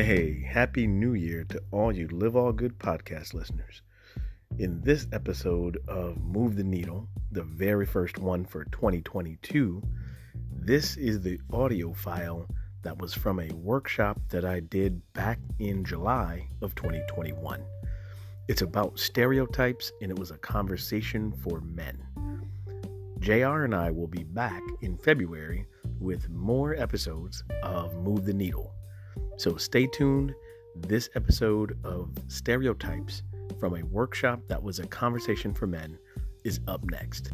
Hey, Happy New Year to all you Live All Good podcast listeners. In this episode of Move the Needle, the very first one for 2022, this is the audio file that was from a workshop that I did back in July of 2021. It's about stereotypes, and it was a conversation for men. JR and I will be back in February with more episodes of Move the Needle. So stay tuned. This episode of Stereotypes from a workshop that was a conversation for men is up next.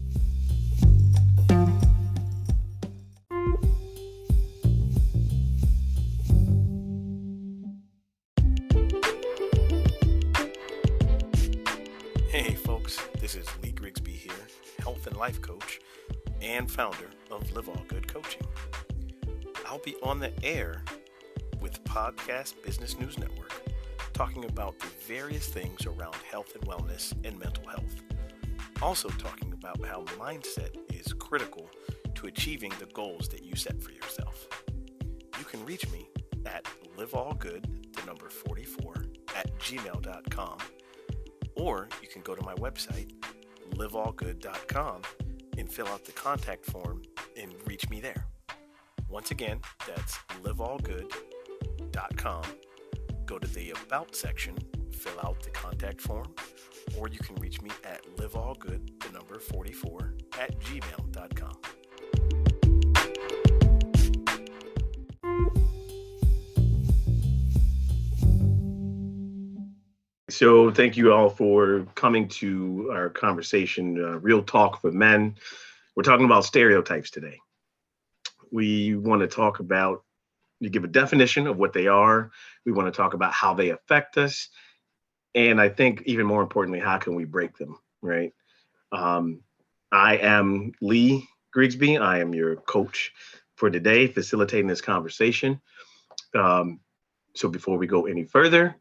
Hey folks, this is Lee Grigsby here, health and life coach and founder of Live All Good Coaching. I'll be on the air with Podcast Business News Network, talking about the various things around health and wellness and mental health. Also talking about how mindset is critical to achieving the goals that you set for yourself. You can reach me at liveallgood44@gmail.com, or you can go to my website, liveallgood.com, and fill out the contact form and reach me there. Once again, that's liveallgood.com. Go to the About section, fill out the contact form, or you can reach me at liveallgood44@gmail.com. So thank you all for coming to our conversation, Real Talk for Men. We're talking about stereotypes today. We want to talk about, you give a definition of what they are. We want to talk about how they affect us. And I think even more importantly, how can we break them, right? I am Lee Grigsby. I am your coach for today, facilitating this conversation. So before we go any further,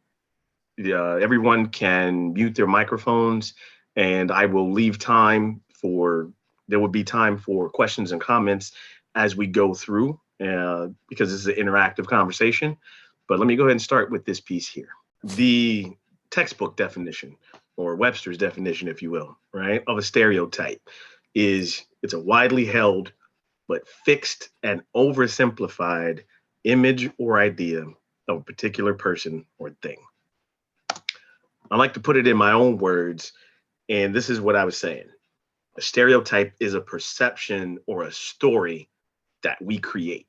everyone can mute their microphones, and I will leave time there will be time for questions and comments as we go through, because this is an interactive conversation. But let me go ahead and start with this piece here. The textbook definition, or Webster's definition, if you will, right, of a stereotype is it's a widely held but fixed and oversimplified image or idea of a particular person or thing. I like to put it in my own words, and this is what I was saying. A stereotype is a perception or a story that we create.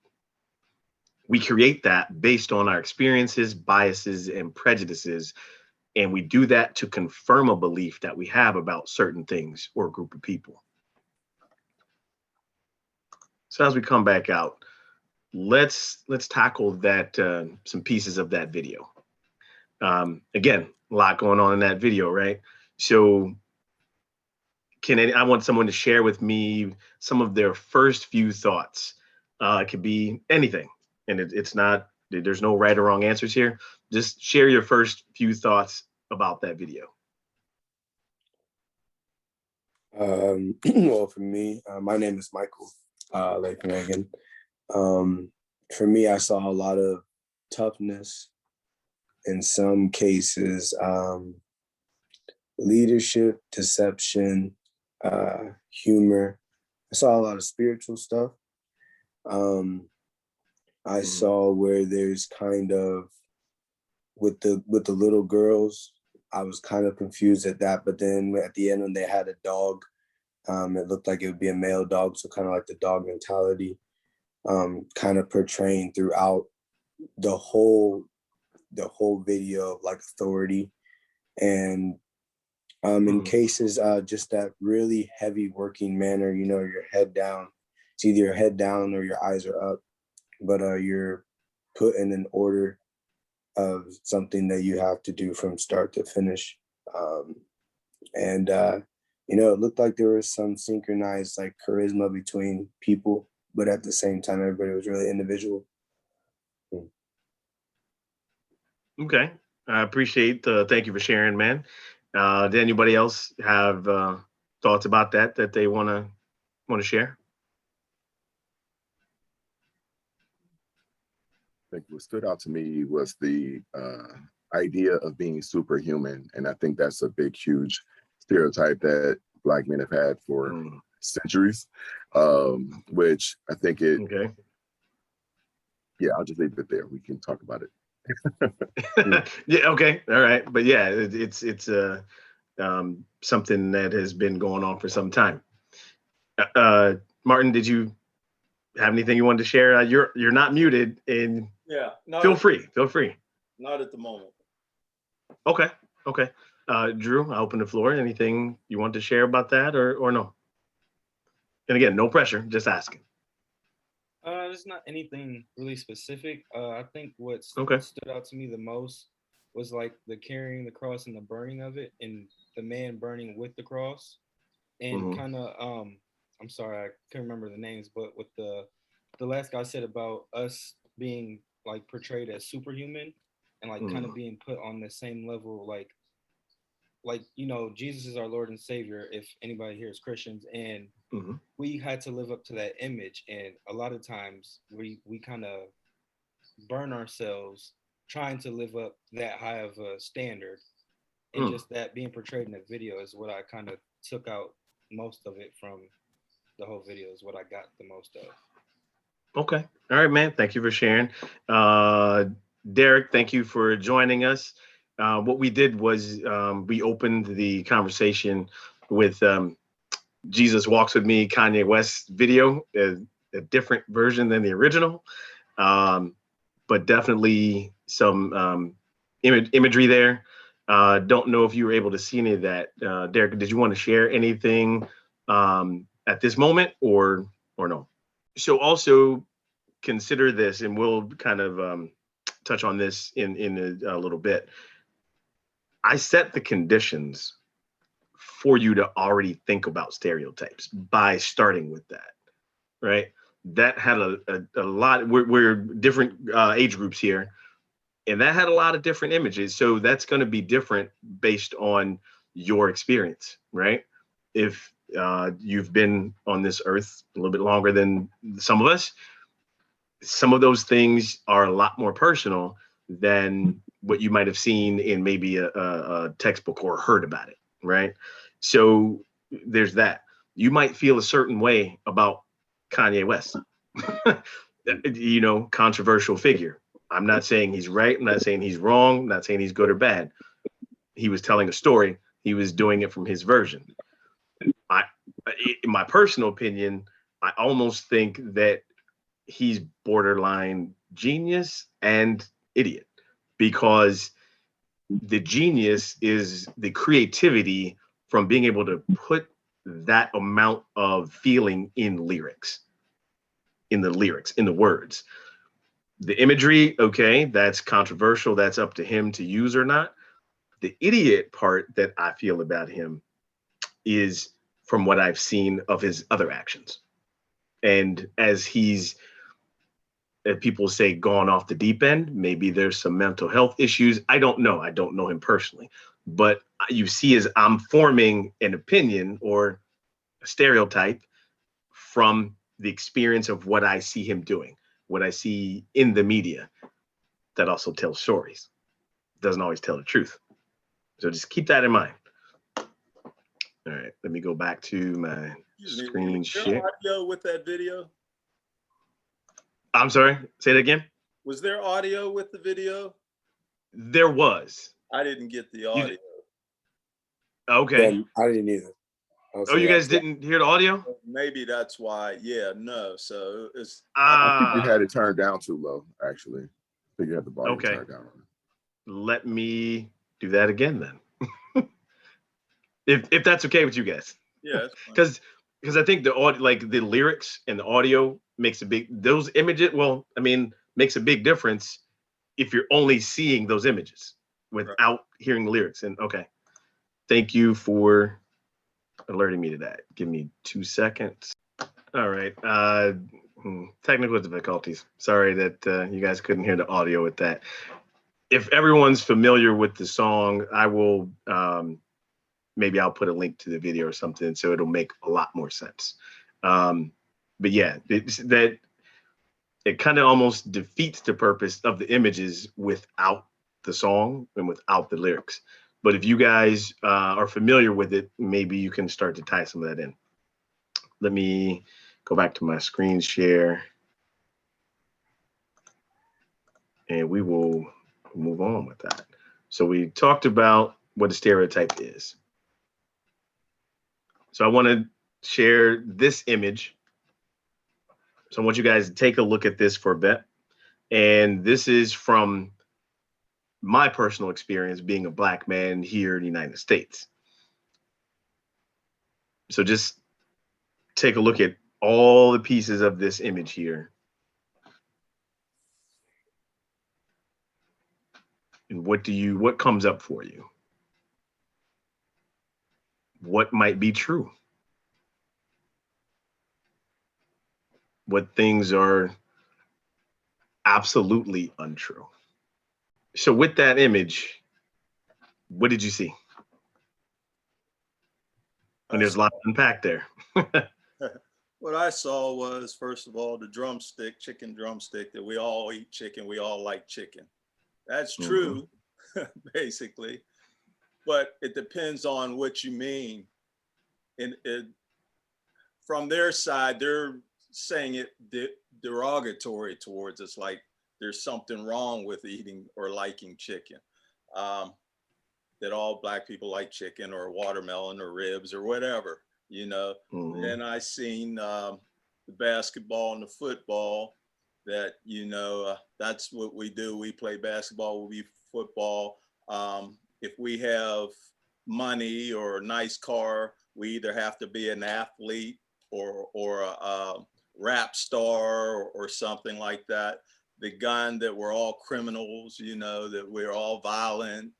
We create that based on our experiences, biases, and prejudices, and we do that to confirm a belief that we have about certain things or a group of people. So as we come back out, let's tackle that, some pieces of that video. Again, a lot going on in that video, right? So I want someone to share with me some of their first few thoughts. It could be anything, and it's not, there's no right or wrong answers here. Just share your first few thoughts about that video. Well, for me, my name is Michael, like Megan. For me, I saw a lot of toughness, in some cases, leadership, deception, humor. I saw a lot of spiritual stuff. I saw where there's kind of, with the little girls, I was kind of confused at that. But then at the end, when they had a dog, it looked like it would be a male dog. So kind of like the dog mentality, kind of portraying throughout the whole video of like authority. And in cases, just that really heavy working manner, your head down. It's either your head down or your eyes are up, but you're put in an order of something that you have to do from start to finish. And it looked like there was some synchronized like charisma between people, but at the same time, everybody was really individual. Okay, I appreciate. Thank you for sharing, man. Did anybody else have thoughts about that they want to share? think what stood out to me was the idea of being superhuman. And I think that's a big, huge stereotype that Black men have had for centuries, which I think Okay. Yeah, I'll just leave it there. We can talk about it. Yeah. Okay. All right. But yeah, it's something that has been going on for some time. Martin, did you have anything you wanted to share? You're not muted, and Yeah. feel free. Feel free. Not at the moment. Okay. Okay. Drew, I open the floor. Anything you want to share about that, or no? And again, no pressure. Just asking. There's not anything really specific. I think what Okay. stood out to me the most was like the carrying the cross and the burning of it, and the man burning with the cross, and kind of I'm sorry, I can't remember the names, but with the last guy said about us being like portrayed as superhuman, and like kind of being put on the same level, like you know, Jesus is our Lord and Savior. If anybody here is Christians, and we had to live up to that image, and a lot of times we kind of burn ourselves trying to live up that high of a standard, and just that being portrayed in the video is what I kind of took out most of it from the whole video, is what I got the most of. Okay. All right, man. Thank you for sharing. Derek, thank you for joining us. What we did was we opened the conversation with Jesus Walks With Me, Kanye West video, a different version than the original, but definitely some imagery there. Don't know if you were able to see any of that. Derek, did you want to share anything at this moment or no? So also consider this, and we'll kind of touch on this in a little bit. I set the conditions for you to already think about stereotypes by starting with that, right? That had a lot. We're different age groups here, and that had a lot of different images. So that's going to be different based on your experience, right? If you've been on this earth a little bit longer than some of us, some of those things are a lot more personal than what you might have seen in maybe a textbook or heard about it, right? So there's that. You might feel a certain way about Kanye West, you know, controversial figure. I'm not saying he's right. I'm not saying he's wrong. I'm not saying he's good or bad. He was telling a story. He was doing it from his version. In my personal opinion, I almost think that he's borderline genius and idiot, because the genius is the creativity from being able to put that amount of feeling in the lyrics, in the words. The imagery, okay, that's controversial. That's up to him to use or not. The idiot part that I feel about him is from what I've seen of his other actions. And as he's, people say, gone off the deep end, maybe there's some mental health issues. I don't know. I don't know him personally. But you see, as I'm forming an opinion or a stereotype from the experience of what I see him doing, what I see in the media, that also tells stories. Doesn't always tell the truth. So just keep that in mind. All right, let me go back to my screen share. Audio with that video? I'm sorry, say that again. Was there audio with the video? There was. I didn't get the audio. Okay. Yeah, I didn't either. Oh, you guys didn't hear the audio? Maybe that's why. Yeah, no. So it's. I think you had it turned down too low, actually. I think you had the volume turned down. Let me do that again then. if that's okay with you guys. Yeah. Because I think the audio, like the lyrics and the audio makes a big, those images, well, I mean, makes a big difference if you're only seeing those images without hearing the lyrics. And okay. Thank you for alerting me to that. Give me 2 seconds. All right. Technical difficulties. Sorry that you guys couldn't hear the audio with that. If everyone's familiar with the song, I will, maybe I'll put a link to the video or something so it'll make a lot more sense. But yeah, that it kind of almost defeats the purpose of the images without the song and without the lyrics. But if you guys are familiar with it, maybe you can start to tie some of that in. Let me go back to my screen share, and we will move on with that. So we talked about what a stereotype is. So I want to share this image. So I want you guys to take a look at this for a bit. And this is from my personal experience being a Black man here in the United States. So just take a look at all the pieces of this image here. And what comes up for you? What might be true? What things are absolutely untrue? So with that image, what did you see? And there's a lot to unpack there. What I saw was, first of all, the drumstick, chicken drumstick, that we all eat chicken, we all like chicken. That's true, basically, but it depends on what you mean. And from their side, they're saying it derogatory towards us, like there's something wrong with eating or liking chicken. That all Black people like chicken or watermelon or ribs or whatever, you know. And I seen the basketball and the football, that, you know, that's what we do. We play basketball, we football. If we have money or a nice car, we either have to be an athlete or a rap star or something like that. The gun, that we're all criminals, you know, that we're all violent.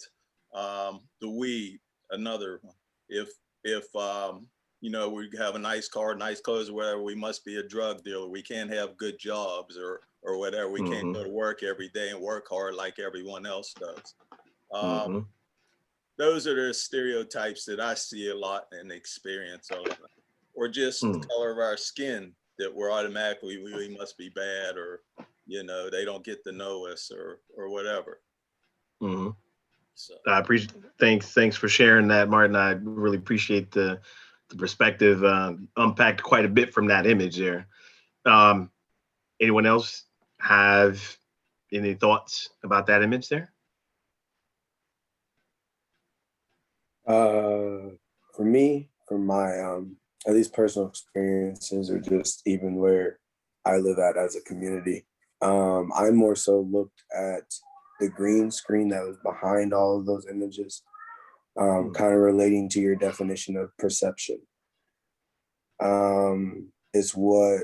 The weed, another one. If you know, we have a nice car, nice clothes, or whatever, we must be a drug dealer. We can't have good jobs or whatever. We can't go to work every day and work hard like everyone else does. Those are the stereotypes that I see a lot and experience a lot. Or just the color of our skin, that we're automatically, we must be bad, or, you know, they don't get to know us or whatever. So I appreciate. Thanks for sharing that, Martin. I really appreciate the perspective. Unpacked quite a bit from that image there. Anyone else have any thoughts about that image there? For me, from my at least personal experiences, or just even where I live at as a community, I more so looked at the green screen that was behind all of those images, kind of relating to your definition of perception. It's what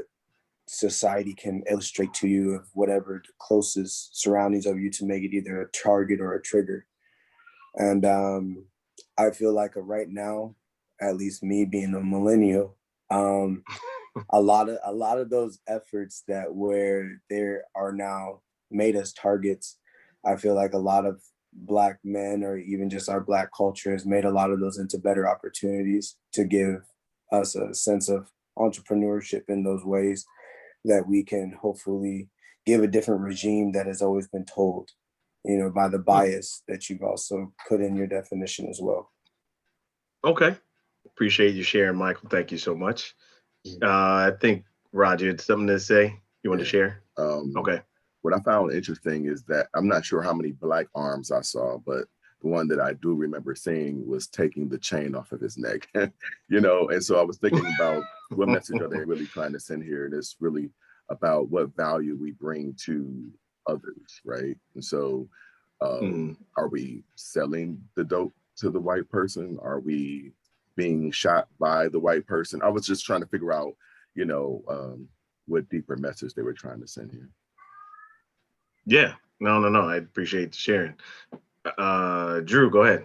society can illustrate to you of whatever the closest surroundings of you to make it either a target or a trigger. And I feel like right now, at least me being a millennial, a lot of those efforts that where there are now made as targets, I feel like a lot of Black men, or even just our Black culture, has made a lot of those into better opportunities to give us a sense of entrepreneurship in those ways, that we can hopefully give a different regime that has always been told, you know, by the bias that you've also put in your definition as well. Okay. Appreciate you sharing, Michael. Thank you so much. I think Roger had something to say. You want to share? Okay. What I found interesting is that I'm not sure how many Black arms I saw, but the one that I do remember seeing was taking the chain off of his neck, you know? And so I was thinking about what message are they really trying to send here? And it's really about what value we bring to others, right? And so are we selling the dope to the white person? Are we being shot by the white person? I was just trying to figure out, you know, what deeper message they were trying to send here. Yeah, no. I appreciate sharing. Drew, go ahead.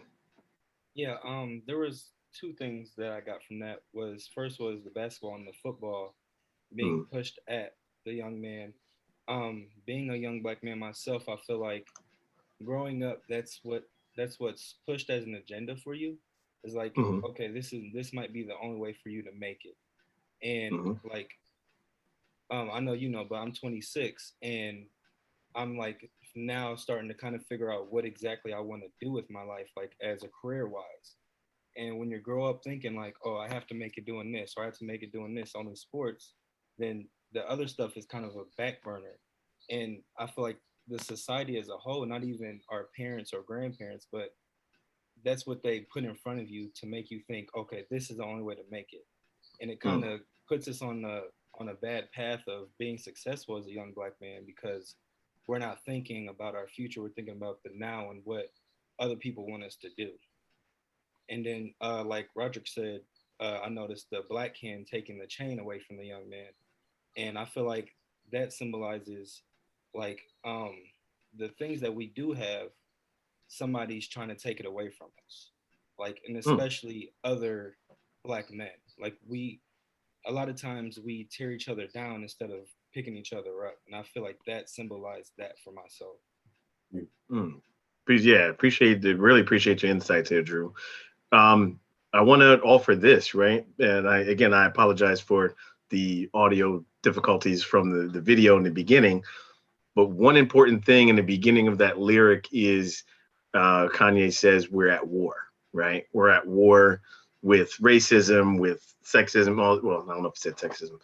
Yeah, there was two things that I got from that. First was the basketball and the football being pushed at the young man. Being a young Black man myself, I feel like growing up, that's what's pushed as an agenda for you. It's like, okay, this might be the only way for you to make it. And like I know you know, but I'm 26, and I'm like now starting to kind of figure out what exactly I want to do with my life, like as a career wise. And when you grow up thinking like, oh, I have to make it doing this, or I have to make it doing this, only sports, then the other stuff is kind of a back burner. And I feel like the society as a whole, not even our parents or grandparents, but that's what they put in front of you to make you think, okay, this is the only way to make it. And it kind of puts us on a bad path of being successful as a young Black man, because we're not thinking about our future. We're thinking about the now and what other people want us to do. And then, like Roderick said, I noticed the black hand taking the chain away from the young man, and I feel like that symbolizes like the things that we do have. Somebody's trying to take it away from us, like, and especially other Black men. Like we, a lot of times we tear each other down instead of picking each other up, and I feel like that symbolized that for myself. Yeah, really appreciate your insights here, Drew. I want to offer this, right? And I apologize for the audio difficulties from the video in the beginning. But one important thing in the beginning of that lyric is Kanye says we're at war, right? We're at war with racism, with sexism. Well, I don't know if it said sexism,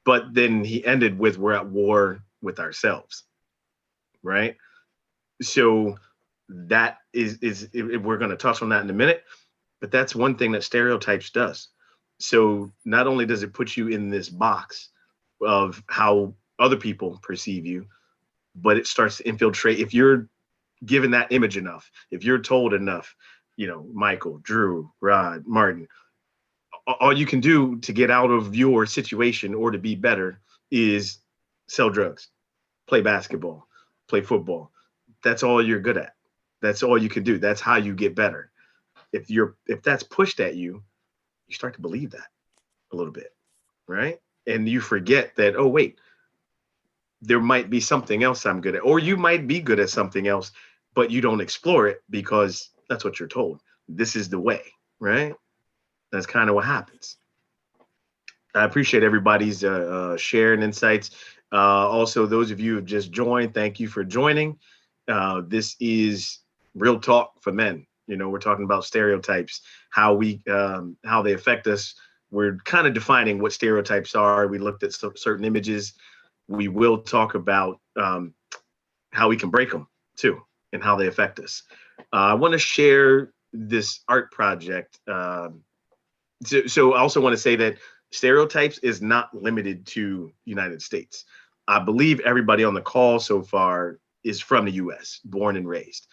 but then he ended with we're at war with ourselves, right? So that is we're going to touch on that in a minute. But that's one thing that stereotypes does. So not only does it put you in this box of how other people perceive you, but it starts to infiltrate. If you're given that image enough, if you're told enough, Michael, Drew, Rod, Martin, all you can do to get out of your situation or to be better is sell drugs, play basketball, play football. That's all you're good at. That's all you can do. That's how you get better. If that's pushed at you, you start to believe that a little bit, right? And you forget that, oh wait, there might be something else I'm good at, or you might be good at something else, but you don't explore it because that's what you're told. This is the way, right? That's kind of what happens. I appreciate everybody's sharing insights. Also, those of you who have just joined, thank you for joining. This is Real Talk for Men. We're talking about stereotypes, how they affect us. We're kind of defining what stereotypes are. We looked at certain images. We will talk about how we can break them too, and how they affect us. I want to share this art project. So I also want to say that stereotypes is not limited to United States. I believe everybody on the call so far is from the US, born and raised.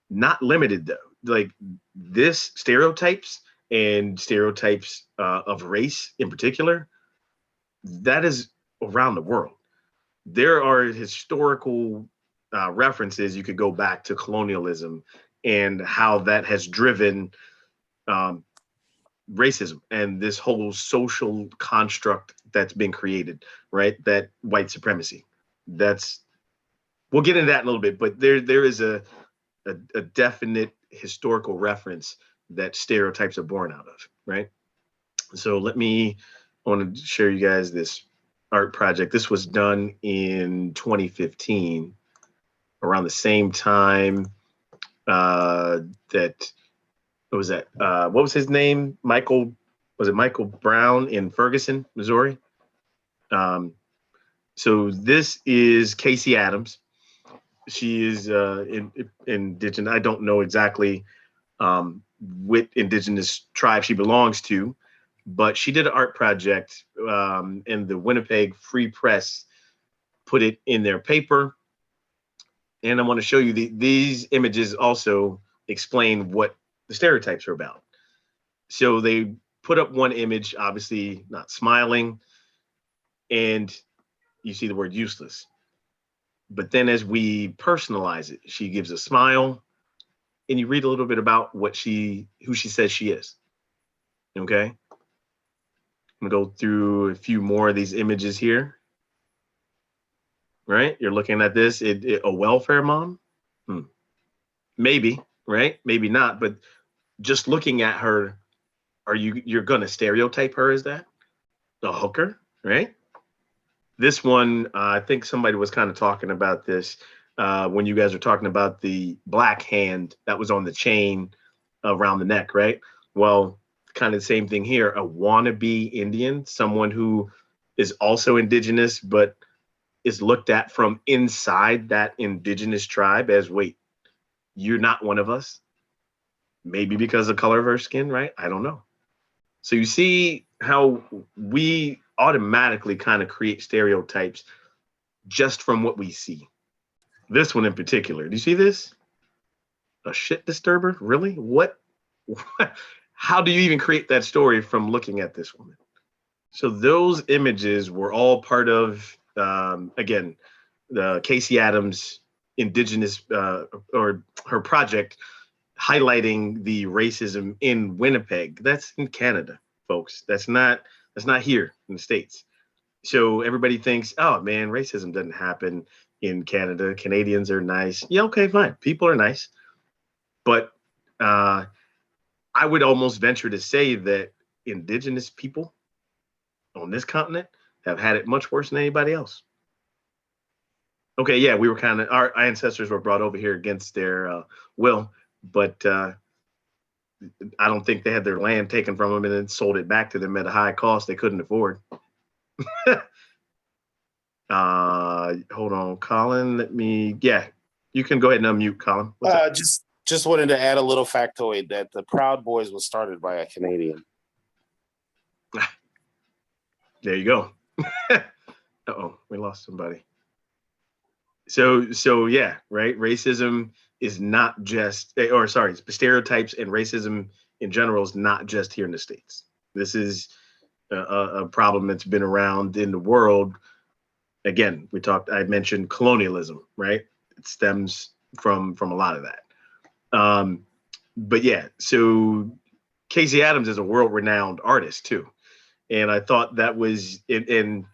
Not limited though. Like this stereotypes and stereotypes of race in particular, that is around the world. There are historical references. You could go back to colonialism and how that has driven racism and this whole social construct that's been created, right? That white supremacy. We'll get into that in a little bit, but there is a definite historical reference that stereotypes are born out of, right? So I want to share you guys this art project. This was done in 2015, around the same time what was his name? Was it Michael Brown in Ferguson, Missouri? So this is Casey Adams. She is indigenous. I don't know exactly what indigenous tribe she belongs to, but she did an art project, and the Winnipeg Free Press put it in their paper. And I want to show you these images also explain what the stereotypes are about. So they put up one image, obviously not smiling, and you see the word useless. But then as we personalize it, she gives a smile, and you read a little bit about who she says she is. Okay? I'm gonna go through a few more of these images here. Right? You're looking at this, a welfare mom? Maybe, right? Maybe not, but just looking at her, you're gonna stereotype her as that? A hooker, right? This one, I think somebody was kind of talking about this when you guys were talking about the black hand that was on the chain around the neck, right? Well, kind of the same thing here. A wannabe Indian, someone who is also indigenous, but is looked at from inside that indigenous tribe as, wait, you're not one of us. Maybe because of the color of her skin, right? I don't know. So you see how we automatically kind of create stereotypes just from what we see. This one in particular. Do you see this? A shit disturber? Really? What? How do you even create that story from looking at this woman? So those images were all part of, again, the Casey Adams indigenous or her project highlighting the racism in Winnipeg. That's in Canada, folks. That's not here in the States. So everybody thinks, oh man, racism doesn't happen in Canada. Canadians are nice. Yeah, okay, fine. People are nice. But I would almost venture to say that indigenous people on this continent have had it much worse than anybody else. Okay, yeah, we were kind of, our ancestors were brought over here against their will, but I don't think they had their land taken from them and then sold it back to them at a high cost they couldn't afford. Hold on, Colin. Yeah, you can go ahead and unmute, Colin. Just wanted to add a little factoid that the Proud Boys was started by a Canadian. There you go. Uh-oh, we lost somebody. So yeah, right? Racism is not just, or sorry, stereotypes and racism in general is not just here in the States. This is a problem that's been around in the world. Again, I mentioned colonialism, right? It stems from a lot of that. But yeah, so Casey Adams is a world-renowned artist too. And I thought that was, and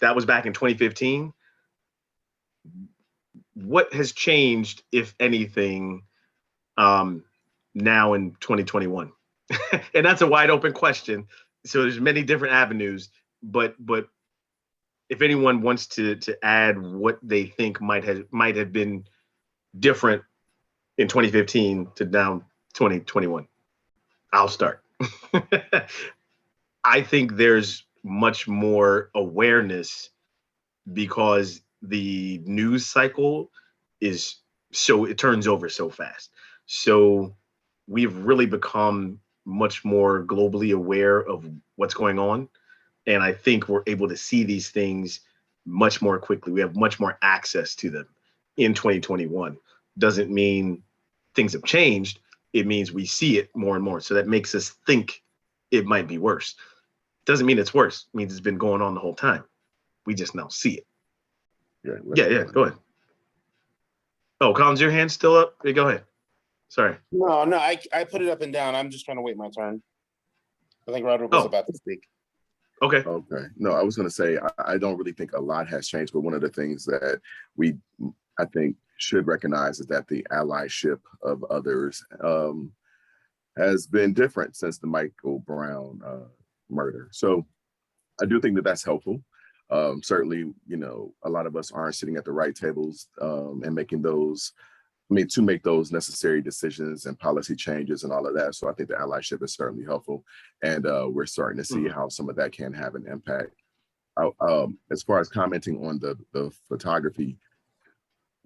that was back in 2015. What has changed, if anything, now in 2021? And that's a wide open question. So there's many different avenues, but if anyone wants to add what they think might have been different in 2015 to now 2021, I'll start. I think there's much more awareness because the news cycle is it turns over so fast. So we've really become much more globally aware of what's going on. And I think we're able to see these things much more quickly. We have much more access to them in 2021. Doesn't mean things have changed. It means we see it more and more. So that makes us think it might be worse. Doesn't mean it's worse. It means it's been going on the whole time. We just now see it. Yeah, go ahead. Oh, Colin's your hand still up? Yeah, go ahead. Sorry. No, I put it up and down. I'm just trying to wait my turn. I think Roderick was about to speak. Okay. No, I was going to say, I don't really think a lot has changed, but one of the things that I think should recognize is that the allyship of others has been different since the Michael Brown murder. So I do think that that's helpful. Certainly, a lot of us aren't sitting at the right tables and making to make those necessary decisions and policy changes and all of that. So I think the allyship is certainly helpful. And we're starting to see how some of that can have an impact. As far as commenting on the photography,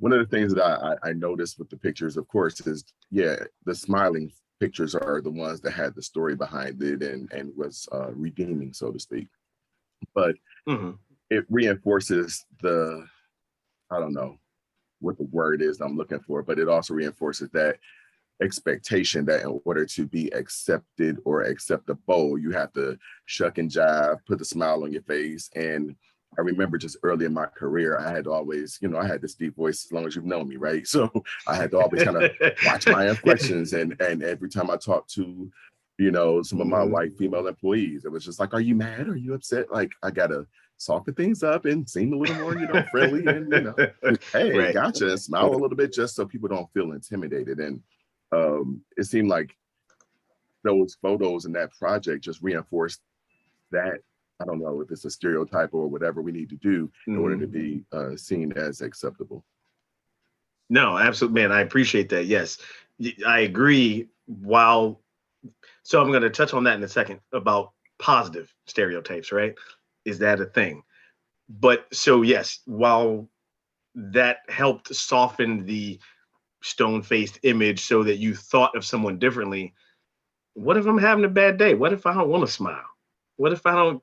one of the things that I noticed with the pictures, of course, is, the smiling pictures are the ones that had the story behind it and was redeeming, so to speak. But it reinforces I don't know what the word is I'm looking for, but it also reinforces that expectation that in order to be accepted or acceptable, you have to shuck and jive, put a smile on your face. And I remember just early in my career, I had to always, I had this deep voice as long as you've known me, right? So I had to always kind of watch my inflections. And every time I talked to, some of my white female employees, it was just like, are you mad? Are you upset? Like, I got to soften things up and seem a little more, friendly and, hey, right. Gotcha. And smile a little bit just so people don't feel intimidated. And it seemed like those photos and that project just reinforced that I don't know if it's a stereotype or whatever we need to do in order to be seen as acceptable. No, absolutely, man. I appreciate that. Yes, I agree. So I'm going to touch on that in a second about positive stereotypes, right? Is that a thing? But so, yes, while that helped soften the stone-faced image so that you thought of someone differently, what if I'm having a bad day? What if I don't want to smile? What if I don't,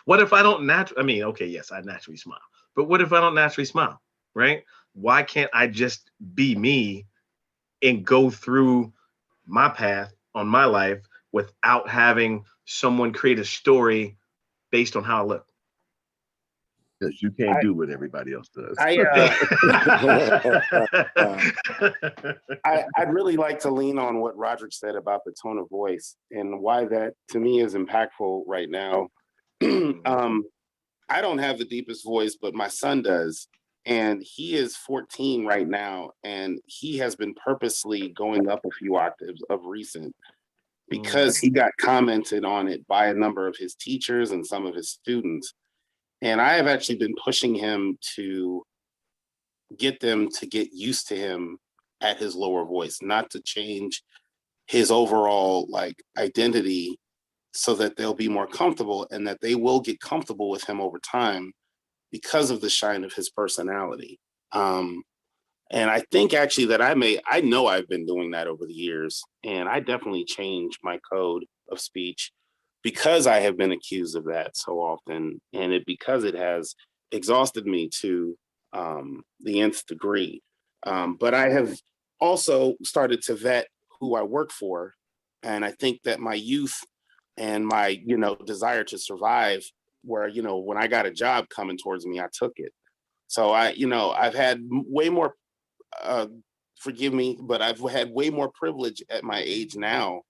what if I don't naturally, I mean, okay, yes, I naturally smile, but what if I don't naturally smile, right? Why can't I just be me and go through my path on my life without having someone create a story based on how I look? Because you can't do what everybody else does. I'd really like to lean on what Roderick said about the tone of voice and why that to me is impactful right now. I don't have the deepest voice, but my son does. And he is 14 right now. And he has been purposely going up a few octaves of recent because he got commented on it by a number of his teachers and some of his students. And I have actually been pushing him to get them to get used to him at his lower voice, not to change his overall like identity so that they'll be more comfortable and that they will get comfortable with him over time because of the shine of his personality. And I think actually that I know I've been doing that over the years, and I definitely changed my code of speech because I have been accused of that so often, and because it has exhausted me to the nth degree. But I have also started to vet who I work for, and I think that my youth and my desire to survive, where when I got a job coming towards me, I took it. So I've had way more. Forgive me, but I've had way more privilege at my age now,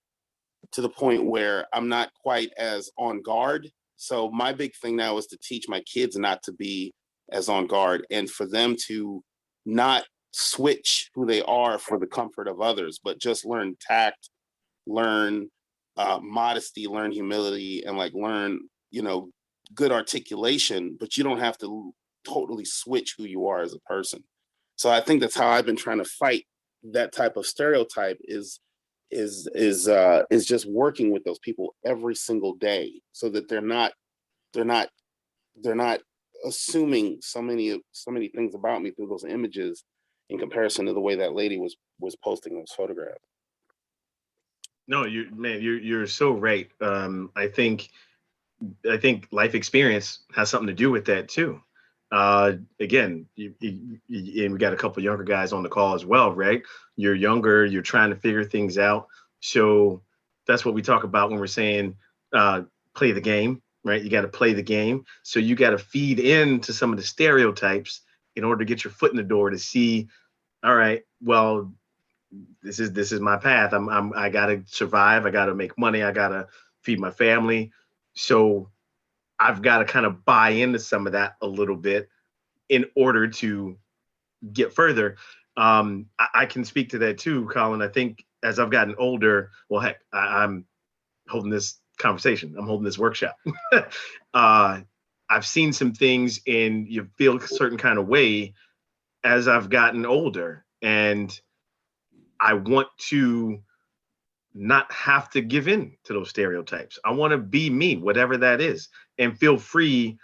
to the point where I'm not quite as on guard. So my big thing now is to teach my kids not to be as on guard and for them to not switch who they are for the comfort of others, but just learn tact, learn modesty, learn humility, and like learn, good articulation, but you don't have to totally switch who you are as a person. So I think that's how I've been trying to fight that type of stereotype is just working with those people every single day so that they're not assuming so many things about me through those images in comparison to the way that lady was posting those photographs. No, you're so right. I think life experience has something to do with that too. Again, and we got a couple of younger guys on the call as well, right? You're younger, you're trying to figure things out. So that's what we talk about when we're saying play the game, right? You got to play the game. So you got to feed into some of the stereotypes in order to get your foot in the door to see, all right, well, this is my path. I got to survive. I got to make money. I got to feed my family. So I've got to kind of buy into some of that a little bit in order to get further. I can speak to that too, Colin. I think as I've gotten older, well, heck, I'm holding this conversation. I'm holding this workshop. I've seen some things and you feel a certain kind of way as I've gotten older. And I want to not have to give in to those stereotypes. I want to be me, whatever that is, and feel free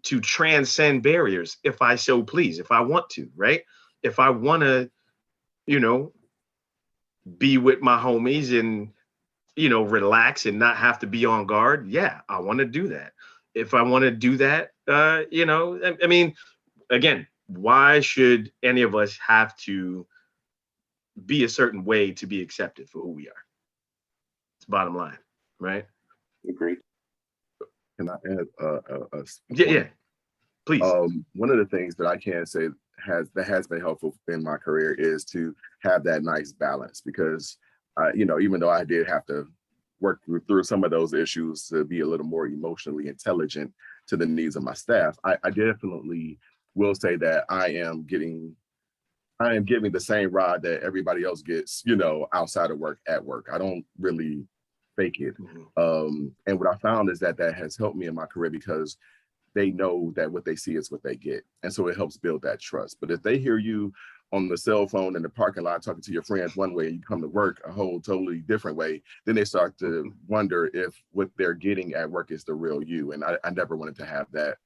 to transcend barriers if I so please, if I want to, right? If I want to, be with my homies and, relax and not have to be on guard. Yeah, I want to do that. If I want to do that, I mean, again, why should any of us have to be a certain way to be accepted for who we are? It's bottom line, right? Agreed. Can I add Yeah, please. One of the things that I can say has been helpful in my career is to have that nice balance, because even though I did have to work through some of those issues to be a little more emotionally intelligent to the needs of my staff, I definitely will say that I am giving the same ride that everybody else gets, outside of work, at work. I don't really fake it. And what I found is that has helped me in my career because they know that what they see is what they get. And so it helps build that trust. But if they hear you on the cell phone in the parking lot talking to your friends one way and you come to work a whole totally different way, then they start to wonder if what they're getting at work is the real you. And I never wanted to have that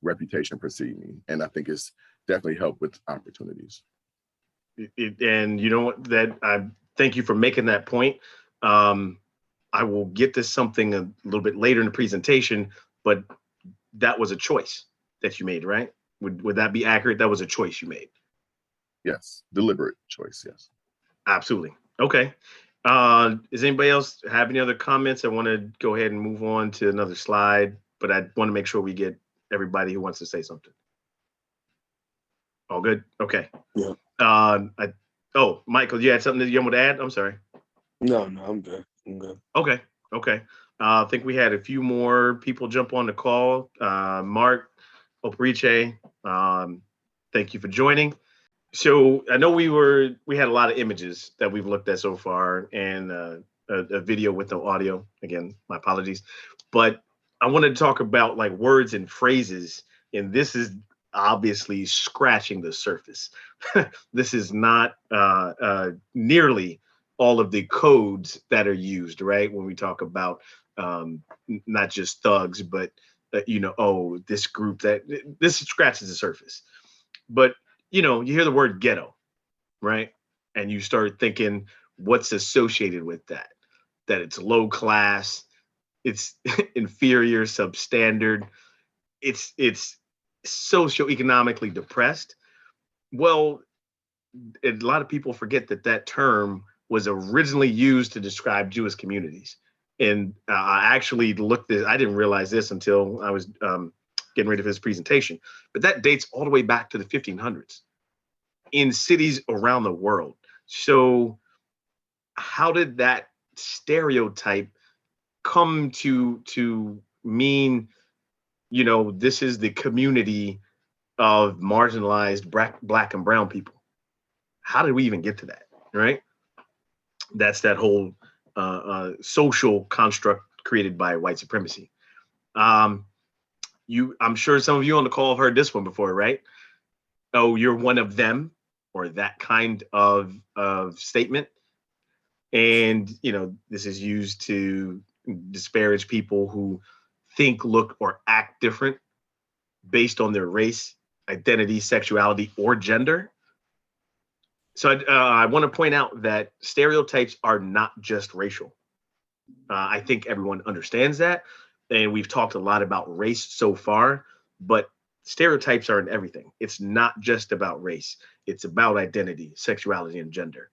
reputation precede me. And I think it's definitely helped with opportunities. And you know what, that I thank you for making that point. I will get to something a little bit later in the presentation, but that was a choice that you made, right? Would that be accurate? That was a choice you made. Yes, deliberate choice, yes. Absolutely. Okay. Does anybody else have any other comments? I want to go ahead and move on to another slide, but I want to make sure we get everybody who wants to say something. All good? Okay. Yeah. Oh, Michael, you had something that you want to add? I'm sorry. No, I'm good. I'm good. Okay. I think we had a few more people jump on the call. Mark, Operiche, thank you for joining. So I know we had a lot of images that we've looked at so far, and a video with no audio. Again, my apologies. But I wanted to talk about like words and phrases, and this is obviously scratching the surface. This is not nearly all of the codes that are used, right? When we talk about not just thugs, but this group this scratches the surface. But you hear the word ghetto, right? And you start thinking what's associated with that it's low class, it's inferior, substandard, it's socioeconomically depressed. Well, a lot of people forget that term was originally used to describe Jewish communities. And I actually looked this, I didn't realize this until I was getting ready for this presentation, but that dates all the way back to the 1500s in cities around the world. So how did that stereotype come to mean, this is the community of marginalized black and brown people? How did we even get to that, right? That's that whole social construct created by white supremacy. I'm sure some of you on the call have heard this one before, right? Oh, you're one of them, or that kind of statement. And, this is used to disparage people who think, look, or act different based on their race, identity, sexuality, or gender. So I want to point out that stereotypes are not just racial. I think everyone understands that. And we've talked a lot about race so far, but stereotypes are in everything. It's not just about race. It's about identity, sexuality, and gender.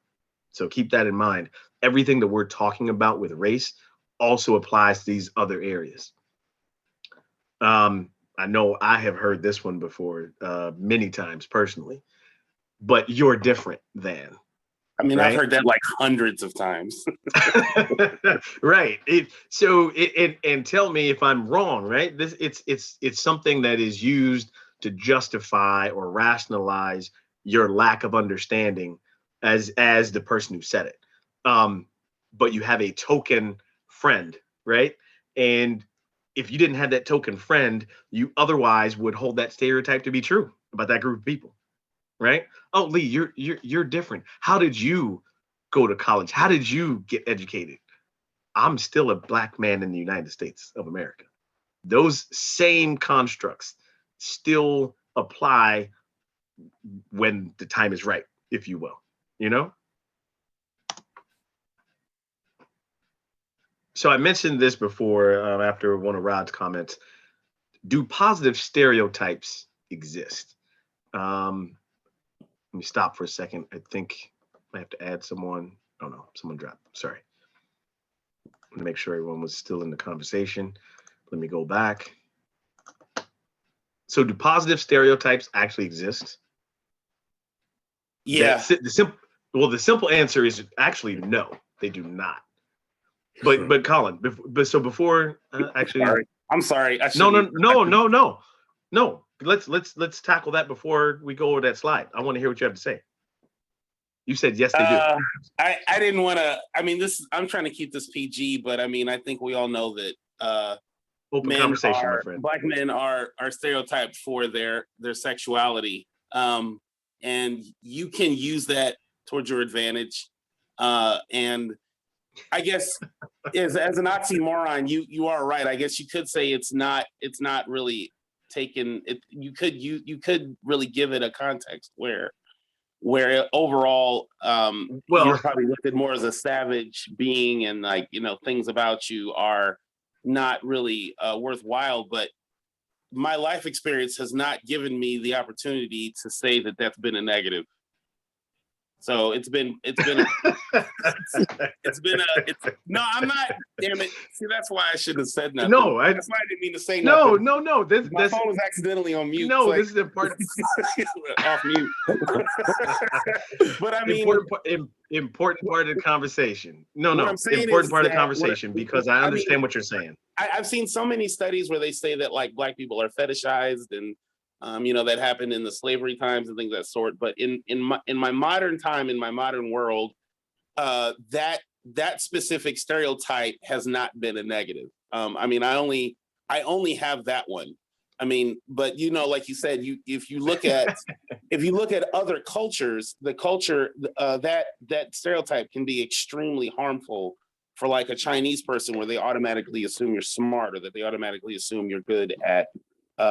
So keep that in mind. Everything that we're talking about with race also applies to these other areas. I know I have heard this one before many times personally, but you're different than. I mean, right? I've heard that like hundreds of times. Right. And tell me if I'm wrong, right? It's something that is used to justify or rationalize your lack of understanding as the person who said it. But you have a token friend, right? And if you didn't have that token friend, you otherwise would hold that stereotype to be true about that group of people, right? Oh, Lee, you're different. How did you go to college? How did you get educated? I'm still a black man in the United States of America. Those same constructs still apply when the time is right, if you will, So I mentioned this before after one of Rod's comments. Do positive stereotypes exist? Let me stop for a second. I think I have to add someone. Oh no, someone dropped. Sorry. I'm gonna make sure everyone was still in the conversation. Let me go back. So do positive stereotypes actually exist? Yeah. The simple answer is actually no, they do not. But Colin, so before actually, I'm sorry. No. Let's tackle that before we go over that slide. I want to hear what you have to say. You said yes, they do. I didn't want to. I mean, I'm trying to keep this PG, but I mean, I think we all know that open conversation, my friend. Black men are stereotyped for their sexuality, and you can use that towards your advantage. And I guess as an oxymoron, you are right. I guess you could say it's not really taken. You could really give it a context where overall you're probably looked at more as a savage being, and like, you know, things about you are not really worthwhile. But my life experience has not given me the opportunity to say that that's been a negative. So it's been no, I'm not, damn it. See, that's why I shouldn't have said nothing. No, that's why I didn't mean to say nothing. No. My phone was accidentally on mute. No, so this is important. Off mute. But I mean, important part of the conversation. No, important part of the conversation, because I understand what you're saying. I've seen so many studies where they say that like Black people are fetishized, and you know, that happened in the slavery times and things of that sort. But in my modern time, in my modern world, that specific stereotype has not been a negative. I mean, I only have that one. I mean, but you know, like you said, if you look at other cultures, the culture that stereotype can be extremely harmful for like a Chinese person, where they automatically assume you're smart, or that they automatically assume you're good at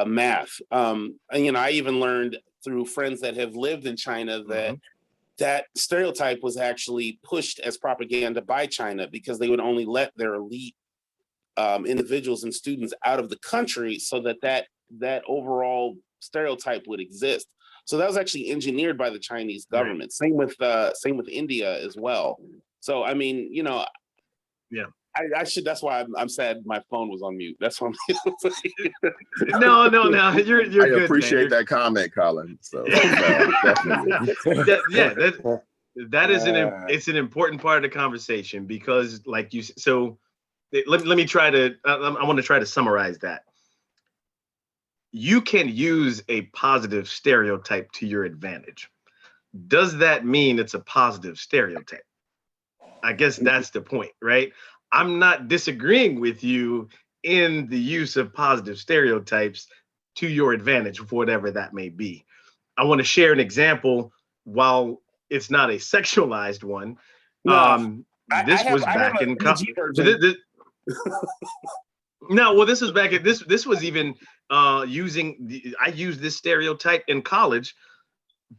math. And you know, I even learned through friends that have lived in China that that stereotype was actually pushed as propaganda by China, because they would only let their elite individuals and students out of the country so that overall stereotype would exist. So that was actually engineered by the Chinese government. Right. Same with India as well. So I mean, you know, yeah. I should. That's why I'm sad my phone was on mute. That's why I'm. No. You're good. I appreciate that comment, Colin. So definitely. That is it's an important part of the conversation, because, like you. So let me try to. I want to try to summarize that. You can use a positive stereotype to your advantage. Does that mean it's a positive stereotype? I guess that's the point, right? I'm not disagreeing with you in the use of positive stereotypes to your advantage, for whatever that may be. I want to share an example, while it's not a sexualized one. No, this was back in no, well, this was back at this was even I used this stereotype in college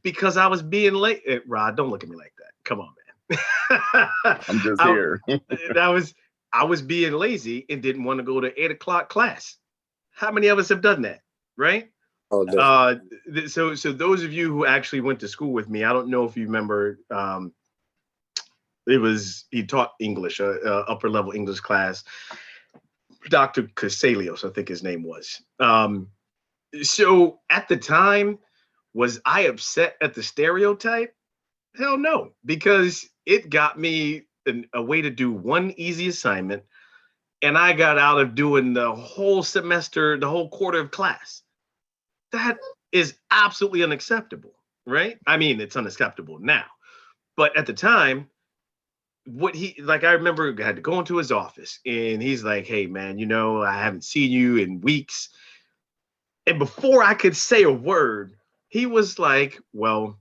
because I was being late. Rod, don't look at me like that. Come on, man. I'm just here. I was being lazy and didn't want to go to 8 o'clock class. How many of us have done that, right? Oh, so those of you who actually went to school with me, I don't know if you remember. He taught English, upper level English class. Dr. Casalios, I think his name was. So at the time, was I upset at the stereotype? Hell no, because it got me a way to do one easy assignment, and I got out of doing the whole semester, the whole quarter of class. That is absolutely unacceptable, right? I mean, it's unacceptable now, but at the time, I remember I had to go into his office, and he's like, "Hey man, you know, I haven't seen you in weeks." And before I could say a word, he was like, "Well,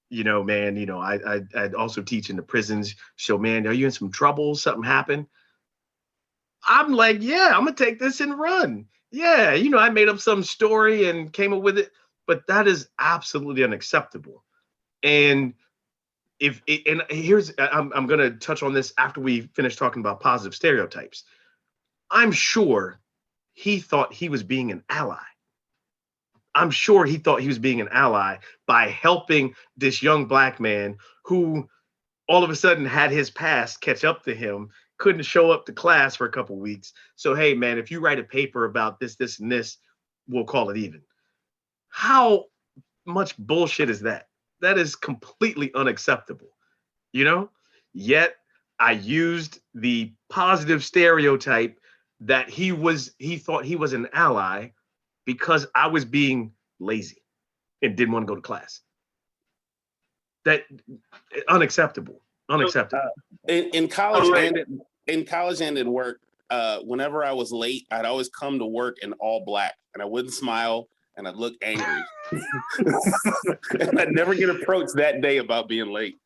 you know, man, you know, I also teach in the prisons. So man, are you in some trouble? Something happened?" I'm like, "Yeah, I'm gonna take this and run. Yeah, you know, I made up some story and came up with it, but that is absolutely unacceptable." And I'm going to touch on this after we finish talking about positive stereotypes. I'm sure he thought he was being an ally. I'm sure he thought he was being an ally by helping this young Black man who all of a sudden had his past catch up to him, couldn't show up to class for a couple of weeks. So, hey man, if you write a paper about this, this, and this, we'll call it even. How much bullshit is that? That is completely unacceptable, you know? Yet I used the positive stereotype that he thought he was an ally because I was being lazy and didn't want to go to class. That unacceptable. Unacceptable. In college and at work, whenever I was late, I'd always come to work in all black, and I wouldn't smile, and I'd look angry. And I'd never get approached that day about being late.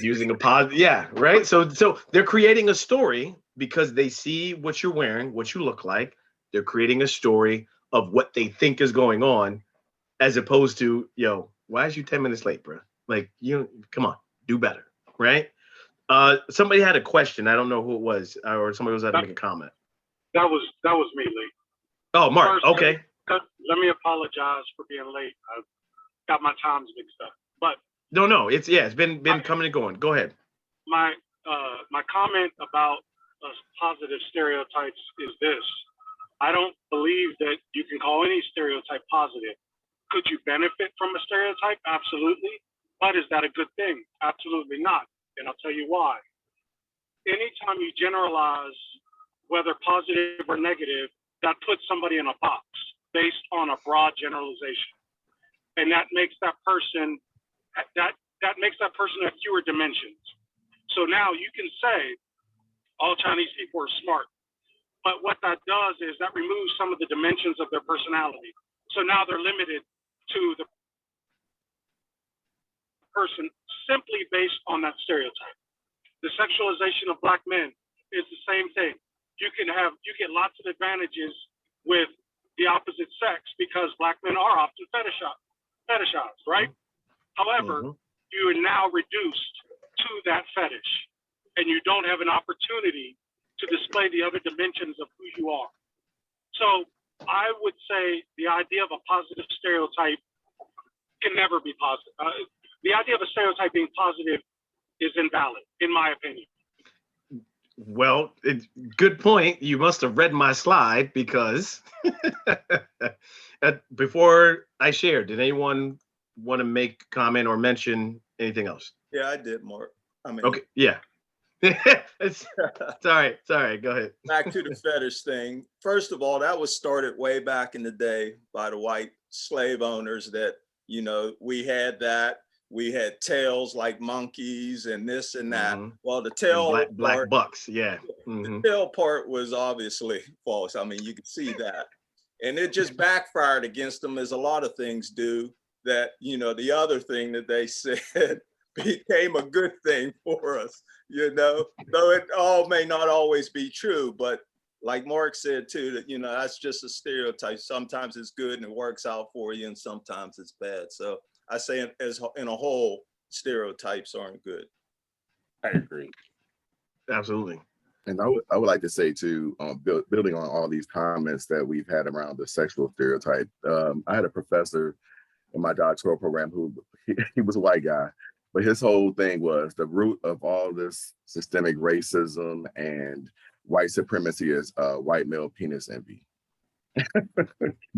Using a positive, yeah, right. So they're creating a story because they see what you're wearing, what you look like. They're creating a story of what they think is going on, as opposed to, yo, why is you 10 minutes late, bro? Like, you come on, do better, right? Somebody had a question. I don't know who it was, or somebody was about to make a comment. That was me, Lee. Oh, Mark. First, Okay. Let me apologize for being late. I got my times mixed up. But No. It's been coming and going. Go ahead. My comment about positive stereotypes is this: I don't believe that you can call any stereotype positive. Could you benefit from a stereotype? Absolutely. But is that a good thing? Absolutely not. And I'll tell you why. Anytime you generalize, whether positive or negative, that puts somebody in a box based on a broad generalization. And that makes that person have fewer dimensions. So now you can say all Chinese people are smart. But what that does is that removes some of the dimensions of their personality. So now they're limited to the person simply based on that stereotype. The sexualization of Black men is the same thing. You get lots of advantages with the opposite sex because Black men are often fetishized, right? However, you are now reduced to that fetish, and you don't have an opportunity to display the other dimensions of who you are. So I would say the idea of a positive stereotype can never be positive. The idea of a stereotype being positive is invalid, in my opinion. Well, good point. You must have read my slide because before I shared, did anyone want to make comment or mention anything else? Yeah, I did, Mark. Okay, yeah. it's all right. Sorry, go ahead. Back to the fetish thing. First of all, that was started way back in the day by the white slave owners that, we had that. We had tails like monkeys and this and that. Well, the tail black bucks, yeah. The tail part was obviously false. I mean, you could see that. And it just backfired against them, as a lot of things do, that, the other thing that they said became a good thing for us, though it all may not always be true. But like Mark said too, that, that's just a stereotype. Sometimes it's good and it works out for you, and sometimes it's bad. So I say as in a whole, stereotypes aren't good. I agree. Absolutely. And I would like to say too, building on all these comments that we've had around the sexual stereotype. I had a professor in my doctoral program who he was a white guy, but his whole thing was the root of all this systemic racism and white supremacy is white male penis envy.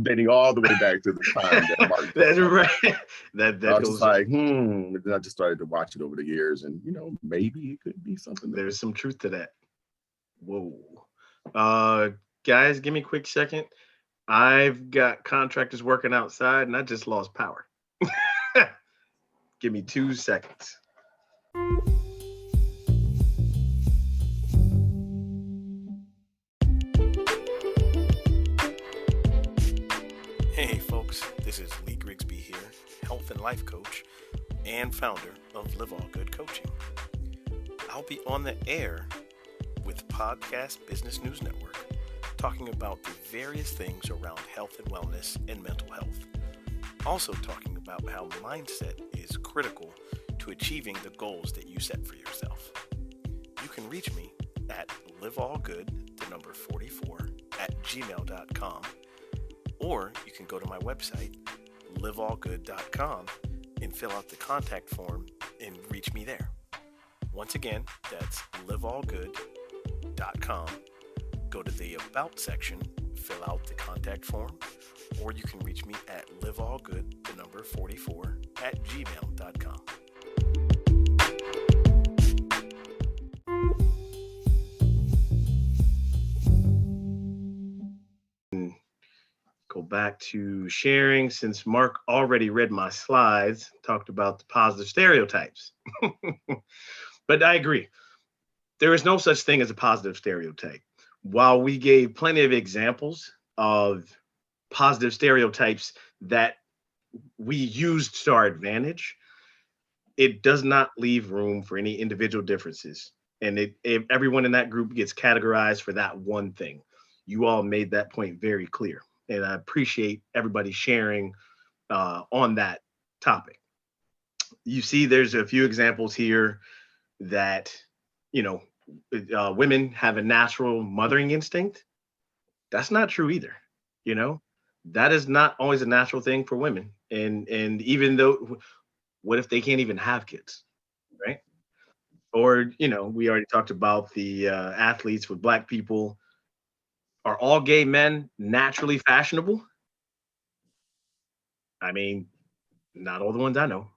Dating all the way back to the time that Mark. That's right. That I was just like, And then I just started to watch it over the years, and maybe it could be something. There's some truth to that. Whoa, guys, give me a quick second. I've got contractors working outside, and I just lost power. Give me 2 seconds. Hey folks, this is Lee Grigsby here, health and life coach and founder of Live All Good Coaching. I'll be on the air with Podcast Business News Network, talking about the various things around health and wellness and mental health. Also talking about how mindset is critical to achieving the goals that you set for yourself. You can reach me at liveallgood44@gmail.com, or you can go to my website, liveallgood.com, and fill out the contact form and reach me there. Once again, that's liveallgood.com. Go to the About section, fill out the contact form, or you can reach me at liveallgood44@gmail.com. Go back to sharing since Mark already read my slides, talked about the positive stereotypes. But I agree. There is no such thing as a positive stereotype. While we gave plenty of examples of positive stereotypes that we used to our advantage, it does not leave room for any individual differences. And if everyone in that group gets categorized for that one thing. You all made that point very clear. And I appreciate everybody sharing on that topic. You see, there's a few examples here that, women have a natural mothering instinct. That's not true either. That is not always a natural thing for women. And even though, what if they can't even have kids, right? Or, we already talked about the athletes with Black people. Are all gay men naturally fashionable? I mean, not all the ones I know.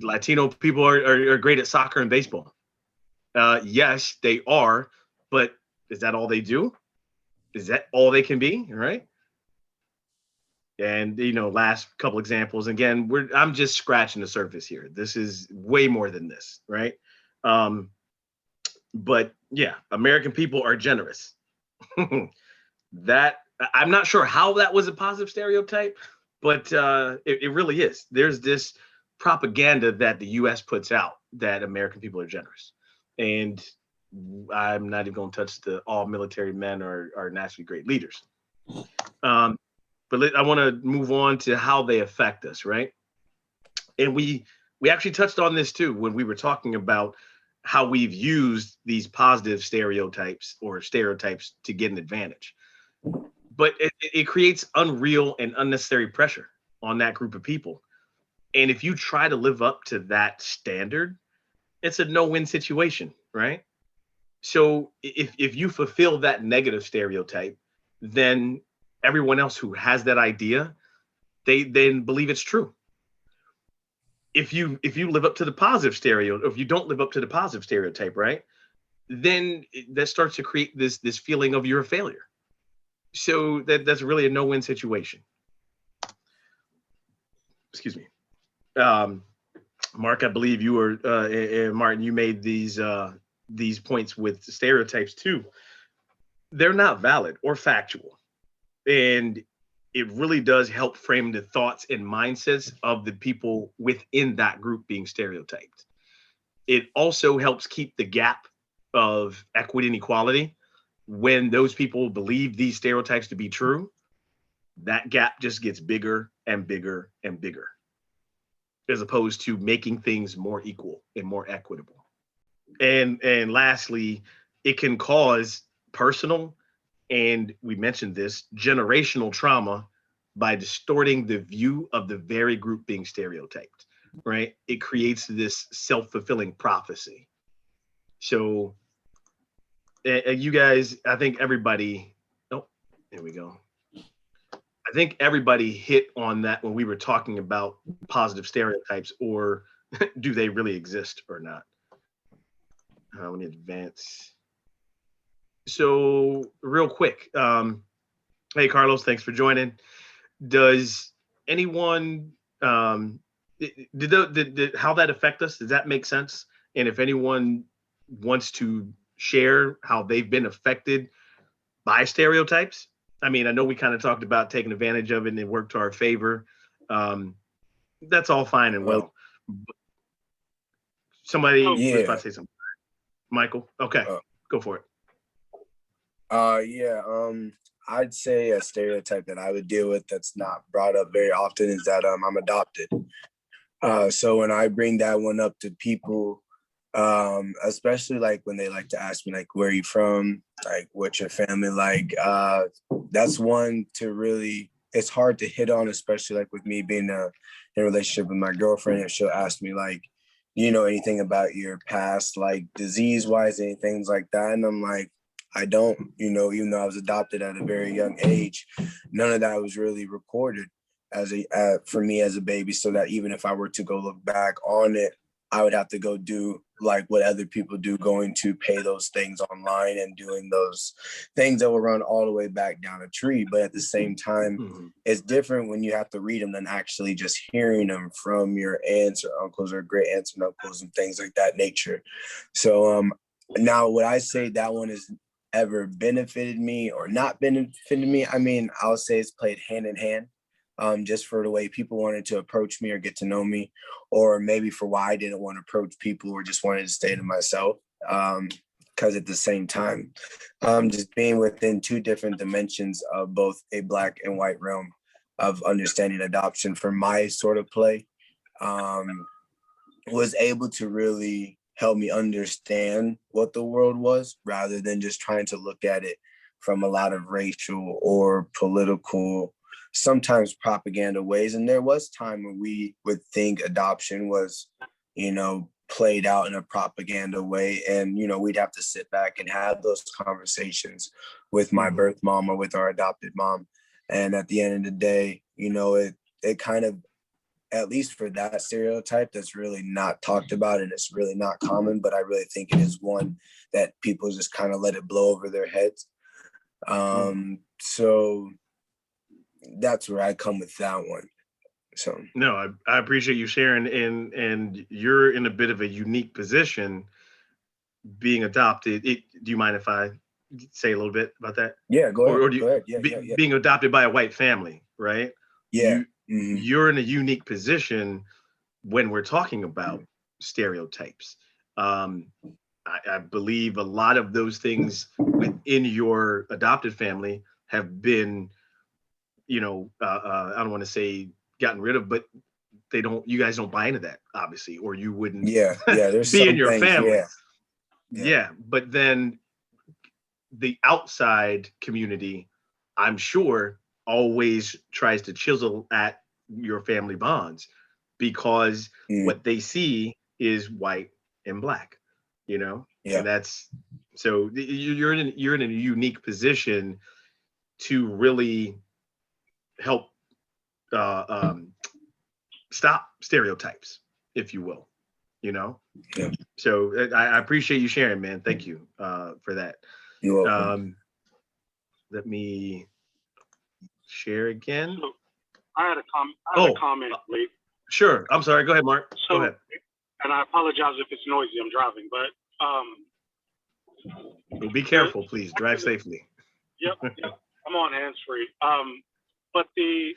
Latino people are great at soccer and baseball. Yes, they are, but is that all they do? Is that all they can be? Right? And last couple examples. Again, I'm just scratching the surface here. This is way more than this, right? But yeah, American people are generous. That I'm not sure how that was a positive stereotype, but it really is. There's this propaganda that the U.S. puts out that American people are generous, and I'm not even going to touch the all military men are naturally great leaders. But I want to move on to how they affect us, right? And we actually touched on this too when we were talking about how we've used these positive stereotypes to get an advantage. But it creates unreal and unnecessary pressure on that group of people. And if you try to live up to that standard, it's a no-win situation, right? So if you fulfill that negative stereotype, then everyone else who has that idea, they then believe it's true. If you live up to the positive stereotype, if you don't live up to the positive stereotype, right, then that starts to create this feeling of you're a failure. So that's really a no-win situation. Excuse me. Mark, I believe you were, and Martin, you made these points with stereotypes too. They're not valid or factual. And it really does help frame the thoughts and mindsets of the people within that group being stereotyped. It also helps keep the gap of equity and equality. When those people believe these stereotypes to be true, that gap just gets bigger and bigger and bigger, as opposed to making things more equal and more equitable. And lastly, it can cause personal, and we mentioned this, generational trauma by distorting the view of the very group being stereotyped, right? It creates this self-fulfilling prophecy. So you guys, I think everybody, there we go. I think everybody hit on that when we were talking about positive stereotypes, or do they really exist or not? Let me advance. So real quick, hey, Carlos, thanks for joining. Does anyone, did how that affect us? Does that make sense? And if anyone wants to share how they've been affected by stereotypes? I mean, I know we kind of talked about taking advantage of it and it worked to our favor. That's all fine and well. Somebody was about to say something. Michael, okay, go for it. I'd say a stereotype that I would deal with that's not brought up very often is that I'm adopted. So when I bring that one up to people, especially like when they like to ask me like, where are you from? Like, what's your family like? That's one to really, it's hard to hit on, especially like with me being in a relationship with my girlfriend, and she'll ask me like, do you know anything about your past, like disease wise, anything like that? And I'm like, I don't, even though I was adopted at a very young age, none of that was really recorded for me as a baby. So that even if I were to go look back on it, I would have to go do like what other people do, going to pay those things online and doing those things that will run all the way back down a tree. But at the same time, it's different when you have to read them than actually just hearing them from your aunts or uncles or great aunts and uncles and things like that nature. So now would I say that one has ever benefited me or not benefited me? I mean, I'll say it's played hand in hand. Just for the way people wanted to approach me or get to know me, or maybe for why I didn't want to approach people or just wanted to stay to myself. Because at the same time, just being within two different dimensions of both a Black and white realm of understanding adoption for my sort of play, was able to really help me understand what the world was, rather than just trying to look at it from a lot of racial or political, sometimes propaganda ways. And there was time when we would think adoption was, played out in a propaganda way. And, we'd have to sit back and have those conversations with my birth mom or with our adopted mom. And at the end of the day, it kind of, at least for that stereotype, that's really not talked about and it's really not common, but I really think it is one that people just kind of let it blow over their heads. So that's where I come with that one. So no, I appreciate you sharing, and you're in a bit of a unique position being adopted. Do you mind if I say a little bit about that? Yeah, go ahead. Or do you, go ahead. Yeah. Being adopted by a white family, right? Yeah. You're in a unique position when we're talking about stereotypes. I believe a lot of those things within your adopted family have been, I don't want to say gotten rid of, but you guys don't buy into that, obviously, or you wouldn't there's be in your family. Yeah. But then the outside community, I'm sure, always tries to chisel at your family bonds because what they see is white and Black, and that's, so you're in a unique position to really help stop stereotypes, if you will, So I appreciate you sharing, man. Thank you for that. You're welcome. Let me share again. So I had a comment, Lee. Sure. I'm sorry. Go ahead, Mark. So, go ahead. And I apologize if it's noisy. I'm driving, but well, be careful, please. Drive safely. Yep. I'm on hands-free. But the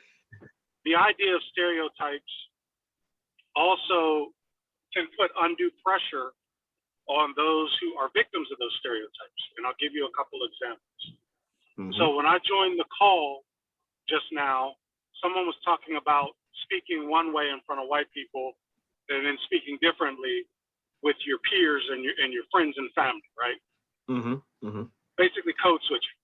idea of stereotypes also can put undue pressure on those who are victims of those stereotypes. And I'll give you a couple examples. So when I joined the call just now, someone was talking about speaking one way in front of white people and then speaking differently with your peers and your friends and family, right? Basically code switching.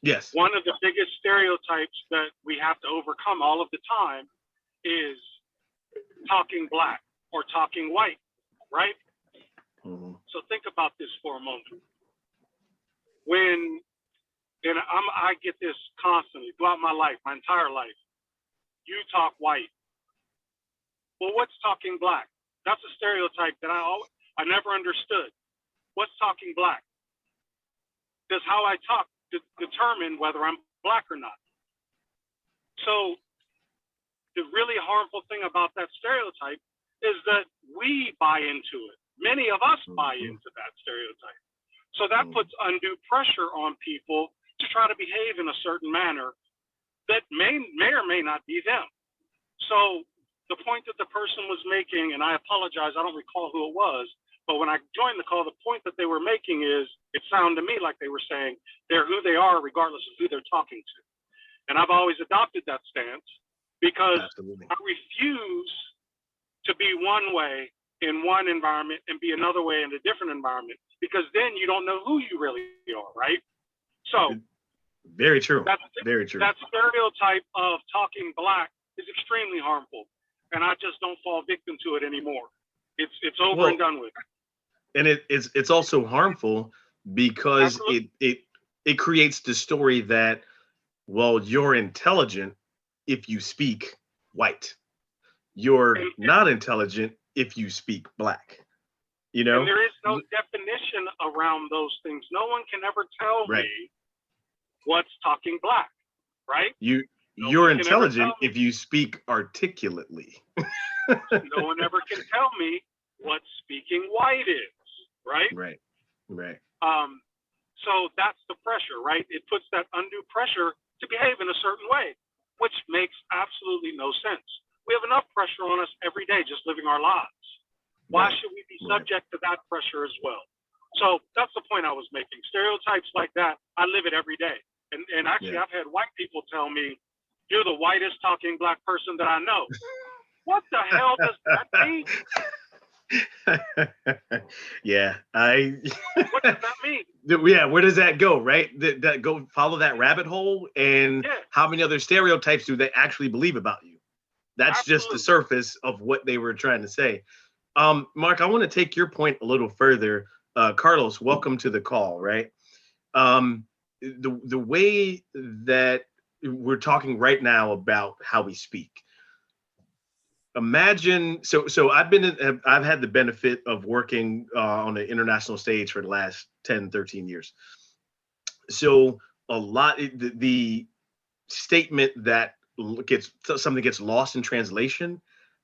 Yes. One of the biggest stereotypes that we have to overcome all of the time is talking Black or talking white, right? So think about this for a moment. I get this constantly throughout my life, my entire life. You talk white. Well, what's talking Black? That's a stereotype that I never understood. What's talking Black? Does how I talk determine whether I'm Black or not? So the really harmful thing about that stereotype is that we buy into it. Many of us buy into that stereotype. So that puts undue pressure on people to try to behave in a certain manner that may or may not be them. So the point that the person was making, and I apologize, I don't recall who it was, but when I joined the call, the point that they were making is, it sounded to me like they were saying they're who they are regardless of who they're talking to. And I've always adopted that stance because I refuse to be one way in one environment and be another way in a different environment, because then you don't know who you really are, right? So very true. Very true. That stereotype of talking Black is extremely harmful, and I just don't fall victim to it anymore. It's over and done with. And it's also harmful because it creates the story that, well, you're intelligent if you speak white. You're not intelligent if you speak Black. You know, and there is no definition around those things. No one can ever tell right. me what's talking black, right? You're intelligent if you speak articulately. No one ever can tell me what speaking white is, right? Right. Right. So that's the pressure, right? It puts that undue pressure to behave in a certain way, which makes absolutely no sense. We have enough pressure on us every day just living our lives. Why should we be subject to that pressure as well? So that's the point I was making. Stereotypes like that, I live it every day. And actually, I've had white people tell me, "You're the whitest talking black person that I know." What the hell does that mean? Yeah, what does that mean? Yeah, where does that go, right? That go follow that rabbit hole, and how many other stereotypes do they actually believe about you? That's just the surface of what they were trying to say. Mark, I want to take your point a little further. Carlos, welcome to the call, right? The way that we're talking right now about how we speak. Imagine, so I've had the benefit of working on the international stage for the last 10, 13 years. So a lot, the statement that something gets lost in translation,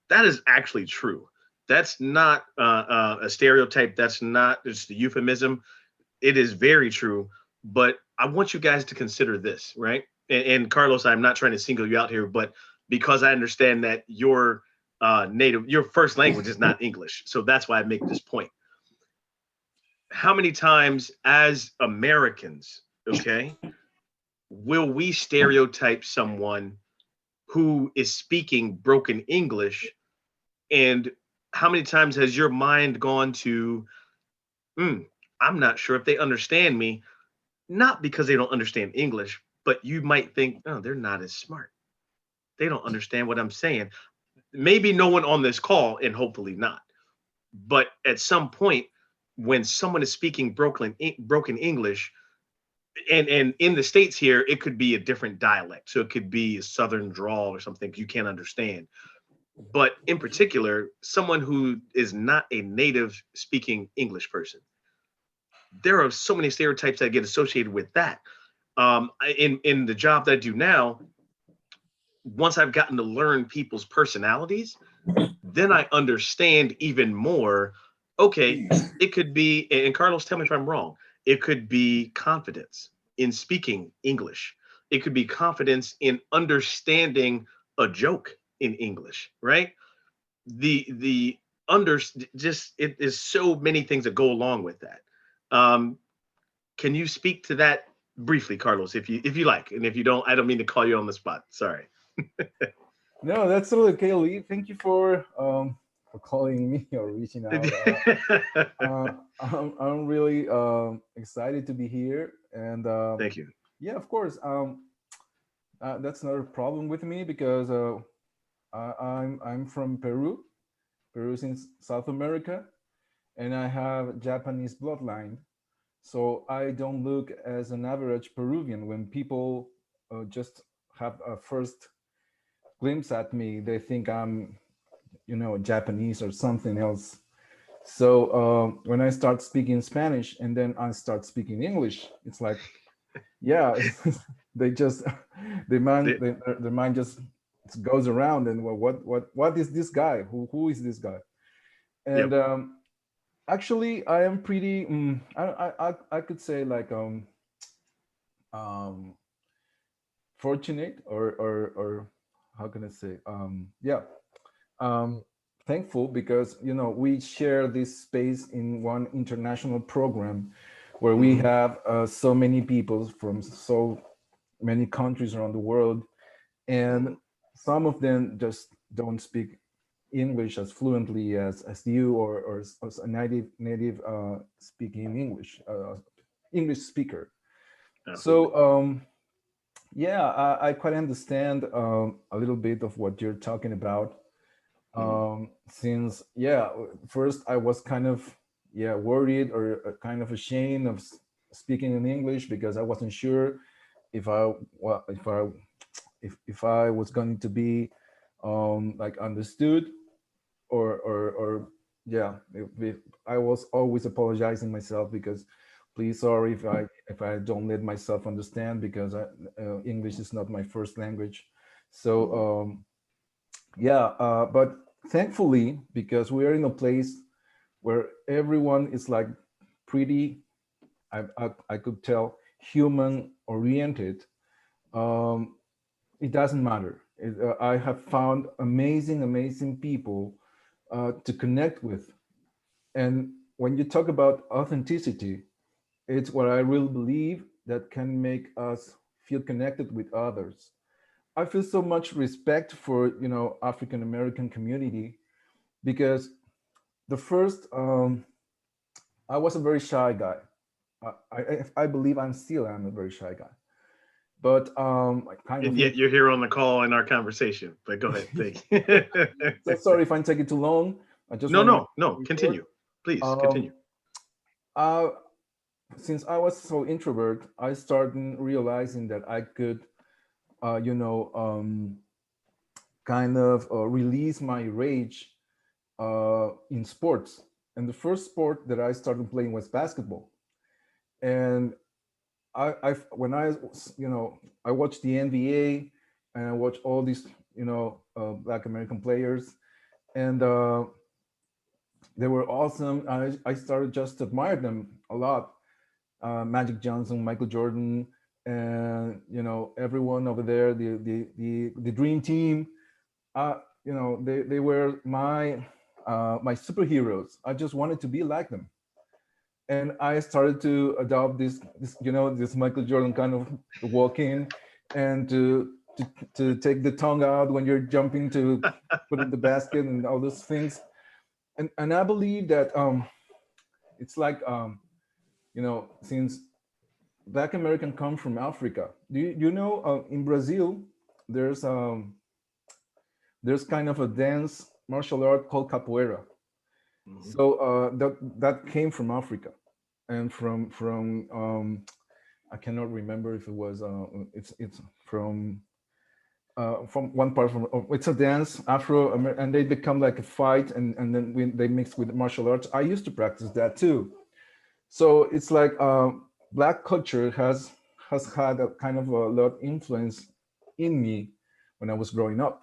that is actually true. That's not a stereotype. That's not just a euphemism. It is very true. But I want you guys to consider this, right? And Carlos, I'm not trying to single you out here, but because I understand that your first language is not English. So that's why I make this point. How many times as Americans, okay, will we stereotype someone who is speaking broken English? And how many times has your mind gone to, I'm not sure if they understand me, not because they don't understand English, but you might think, oh, they're not as smart. They don't understand what I'm saying. Maybe no one on this call, and hopefully not. But at some point, when someone is speaking broken English, and in the States here, it could be a different dialect. So it could be a Southern drawl or something you can't understand. But in particular, someone who is not a native speaking English person, there are so many stereotypes that get associated with that. In the job that I do now, once I've gotten to learn people's personalities, then I understand even more. Okay, it could be, and Carlos, tell me if I'm wrong, it could be confidence in speaking English. It could be confidence in understanding a joke in English, right? It is so many things that go along with that. Can you speak to that briefly, Carlos, if you like, and if you don't, I don't mean to call you on the spot. Sorry. No, that's totally okay, Lee. Thank you for calling me or reaching out. I'm really excited to be here, and thank you. Yeah, of course. That's not a problem with me because I'm from Peru. Peru's in South America, and I have Japanese bloodline. So I don't look as an average Peruvian. When people just have a first glimpse at me, they think I'm, Japanese or something else. So when I start speaking Spanish and then I start speaking English, it's like, yeah, they just their mind just goes around and what is this guy? Who is this guy? And actually, I am pretty. I could say like fortunate or how can I say thankful because we share this space in one international program where we have so many people from so many countries around the world, and some of them just don't speak English as fluently as you or as a native speaking English speaker. Absolutely. So I quite understand a little bit of what you're talking about. Since first I was kind of worried or kind of ashamed of speaking in English because I wasn't sure if I was going to be like understood or yeah, I was always apologizing myself because, please, sorry if I don't let myself understand because English is not my first language. So yeah, but thankfully, because we are in a place where everyone is like pretty, I could tell, human oriented. Um, it doesn't matter. I have found amazing people to connect with. And when you talk about authenticity, it's what I really believe that can make us feel connected with others. I feel so much respect for African American community because the first I was a very shy guy. I believe I'm a very shy guy, but I kind And of yet you're here on the call in our conversation. But go ahead, thank you. so sorry if I'm taking too long. I just No, want to no, make no. it short. Continue, please. Um, Continue. uh, since I was so introvert, I started realizing that I could, uh, you know, um, kind of release my rage in sports. And the first sport that I started playing was basketball. And when I I watched the NBA and I watched all these Black American players, and they were awesome. I started just to admire them a lot. Magic Johnson, Michael Jordan, and everyone over there, the dream team. They were my superheroes. I just wanted to be like them, and I started to adopt this Michael Jordan kind of walking, and to take the tongue out when you're jumping to put in the basket and all those things. And I believe that it's like since Black American come from Africa. Do you know in Brazil there's kind of a dance martial art called capoeira. So that came from Africa, and I cannot remember if it was it's from one part it's a dance Afro, and they become like a fight, and then when they mix with martial arts. I used to practice that too. So it's like Black culture has had a kind of a lot of influence in me when I was growing up.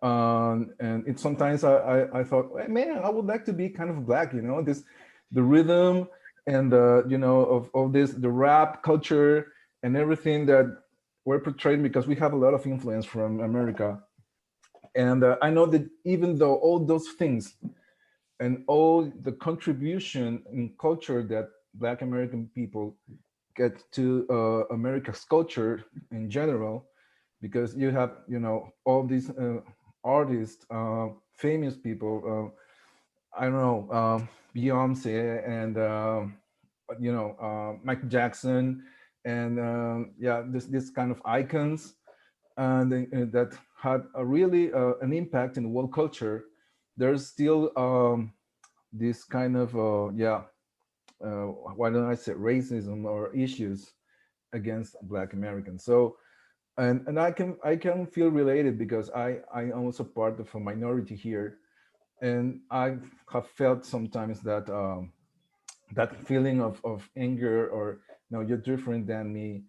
And it sometimes I thought, "Hey, man, I would like to be kind of Black, this the rhythm and of this the rap culture and everything that we're portraying, because we have a lot of influence from America. And I know that even though all those things and all the contribution in culture that Black American people get to America's culture in general, because you have all these artists, famous people, I don't know, Beyonce and Michael Jackson, and yeah, this kind of icons, and that had a really an impact in world culture. There's still this kind of why don't I say racism or issues against Black Americans. So and I can feel related because I also part of a minority here, and I have felt sometimes that that feeling of anger, or no, you're different than me,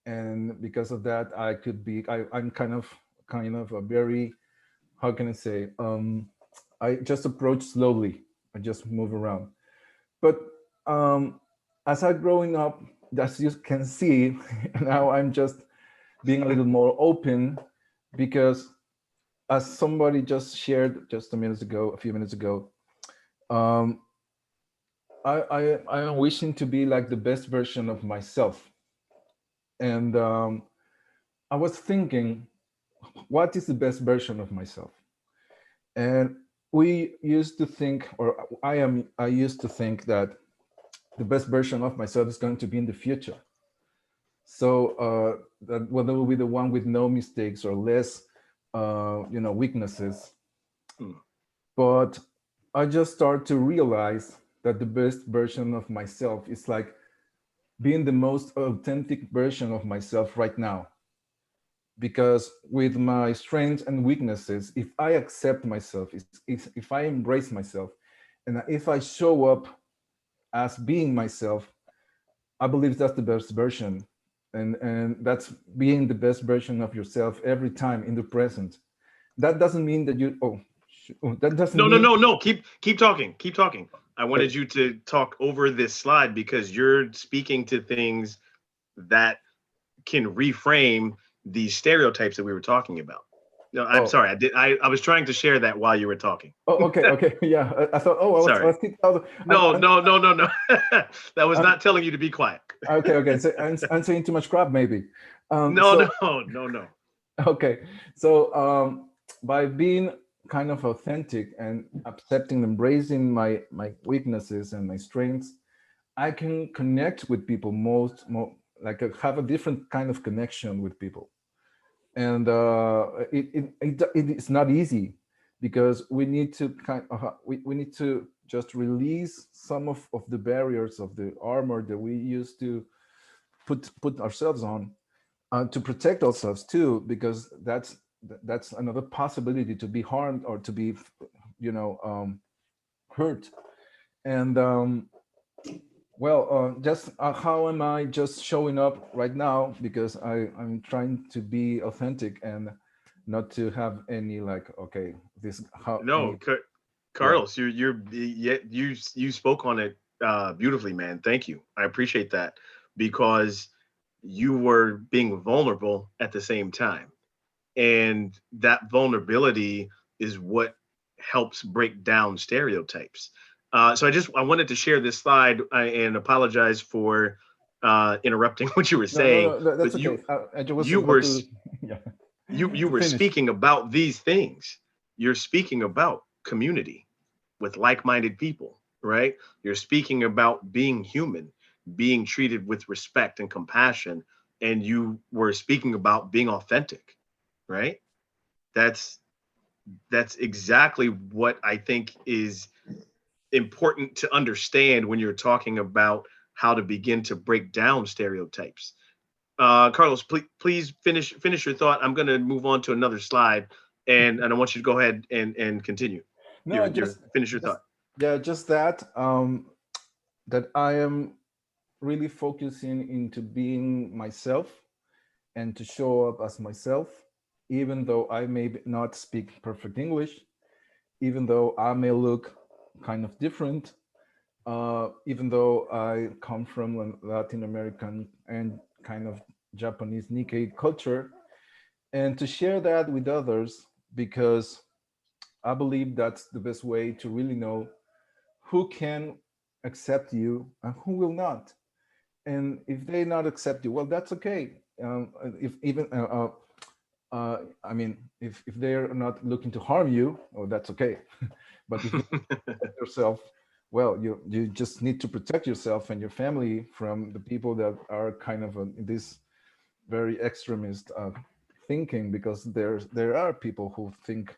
and because of that I'm kind of a very, how can I say, I just approach slowly. I just move around. But um, as I growing up, as you can see, now I'm just being a little more open, because as somebody just shared just a few minutes ago, um, I am wishing to be like the best version of myself. And I was thinking, what is the best version of myself? And we used to think, or I used to think that the best version of myself is going to be in the future. So that whether it will be the one with no mistakes or less, weaknesses. But I just start to realize that the best version of myself is like being the most authentic version of myself right now. Because with my strengths and weaknesses, if I accept myself, if I embrace myself, And if I show up as being myself, I believe that's the best version. And that's being the best version of yourself every time in the present. That doesn't mean that you, that doesn't mean. No. Keep talking. Keep talking. I Okay. wanted you to talk over this slide because you're speaking to things that can reframe these stereotypes that we were talking about. No, I'm Oh. sorry. I was trying to share that while you were talking. Oh, okay. Yeah. I thought, I Sorry. was keep out. No. That was not telling you to be quiet. Okay. So I'm saying too much crap, maybe. No. Okay. So by being kind of authentic and accepting, embracing my weaknesses and my strengths, I can connect with people more like have a different kind of connection with people. And it is not easy because we need to we need to just release some of the barriers of the armor that we used to put ourselves on to protect ourselves too, because that's another possibility to be harmed or to be hurt. And just how am I just showing up right now? Because I'm trying to be authentic and not to have any like, okay, this how. No, Carlos, you spoke on it beautifully, man. Thank you. I appreciate that because you were being vulnerable at the same time, and that vulnerability is what helps break down stereotypes. So I wanted to share this slide and apologize for interrupting what you were saying. No, that's but okay. I just you about were to, yeah, you to were finish. speaking about these things. You're speaking about community with like-minded people, right? You're speaking about being human, being treated with respect and compassion, and you were speaking about being authentic, right? That's that's exactly what I think is important to understand when you're talking about how to begin to break down stereotypes. Carlos, please finish your thought. I'm going to move on to another slide, and I want you to go ahead and continue. No, Your finish your just thought. yeah, just that that I am really focusing into being myself and to show up as myself, even though I may not speak perfect English, even though I may look kind of different, even though I come from Latin American and kind of Japanese Nikkei culture, and to share that with others because I believe that's the best way to really know who can accept you and who will not. And if they not accept you, well, that's okay. If even I mean, if they're not looking to harm you, oh, that's okay. But if you protect yourself, well, you just need to protect yourself and your family from the people that are kind of this very extremist thinking, because there are people who think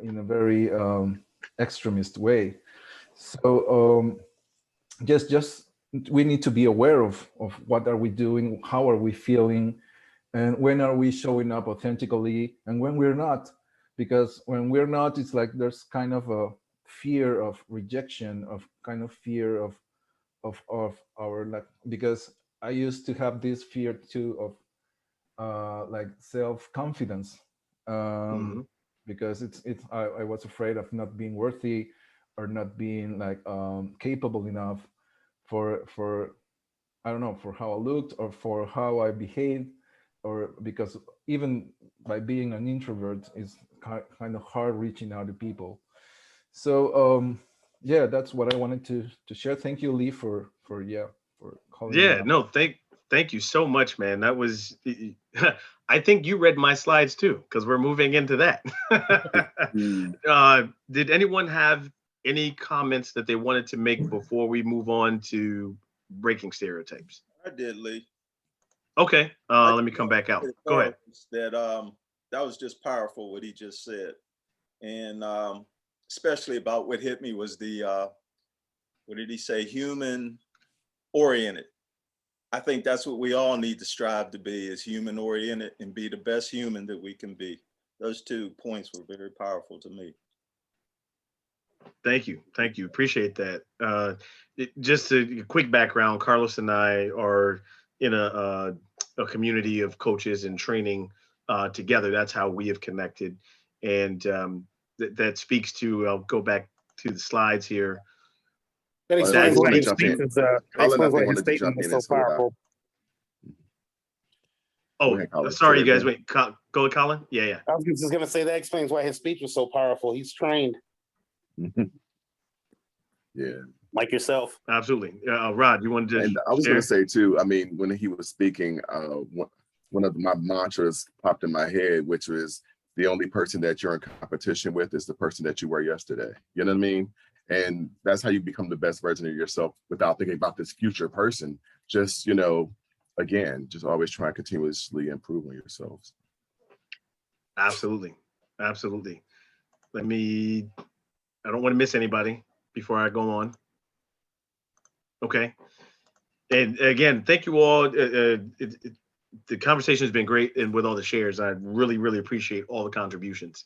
in a very extremist way. So just we need to be aware of what are we doing, how are we feeling, and when are we showing up authentically, and when we're not. Because when we're not, it's like there's kind of a fear of rejection, of kind of fear of our, like, because I used to have this fear too of like self-confidence, Mm-hmm. because I was afraid of not being worthy or not being like capable enough for I don't know, for how I looked or for how I behaved, or because even by being an introvert is kind of hard reaching out to people. So yeah, that's what I wanted to share. Thank you, Lee, for calling me Yeah, out. no, thank you so much, man. That was I think you read my slides too, because we're moving into that. Did anyone have any comments that they wanted to make before we move on to breaking stereotypes? I did, Lee. Okay, I let me just come wanted back to out. say to Go ahead. Carlos that that was just powerful what he just said, and especially about what hit me was the what did he say? Human oriented. I think that's what we all need to strive to be, is human oriented and be the best human that we can be. Those 2 points were very powerful to me. Thank you. Appreciate that. Just a quick background. Carlos and I are in a community of coaches and training together. That's how we have connected, and that speaks to. I'll go back to the slides here. That I explains just why want to his jump speech in. is. Colin, I Explains why think, his wanted to statement jump was in so and say what powerful. Oh, ahead, Colin. sorry, Say you that guys. again. Wait, go ahead, Colin. Yeah. I was just gonna say that explains why his speech was so powerful. He's trained, Yeah. like yourself. Absolutely. Rod, you wanted to And I was share? going to say too, I mean, when he was speaking, one of my mantras popped in my head, which was the only person that you're in competition with is the person that you were yesterday. You know what I mean? And that's how you become the best version of yourself without thinking about this future person. Just, again, just always try and continuously improve on yourselves. Absolutely. I don't want to miss anybody before I go on. Okay. And again, thank you all. The conversation has been great, and with all the shares, I really, really appreciate all the contributions.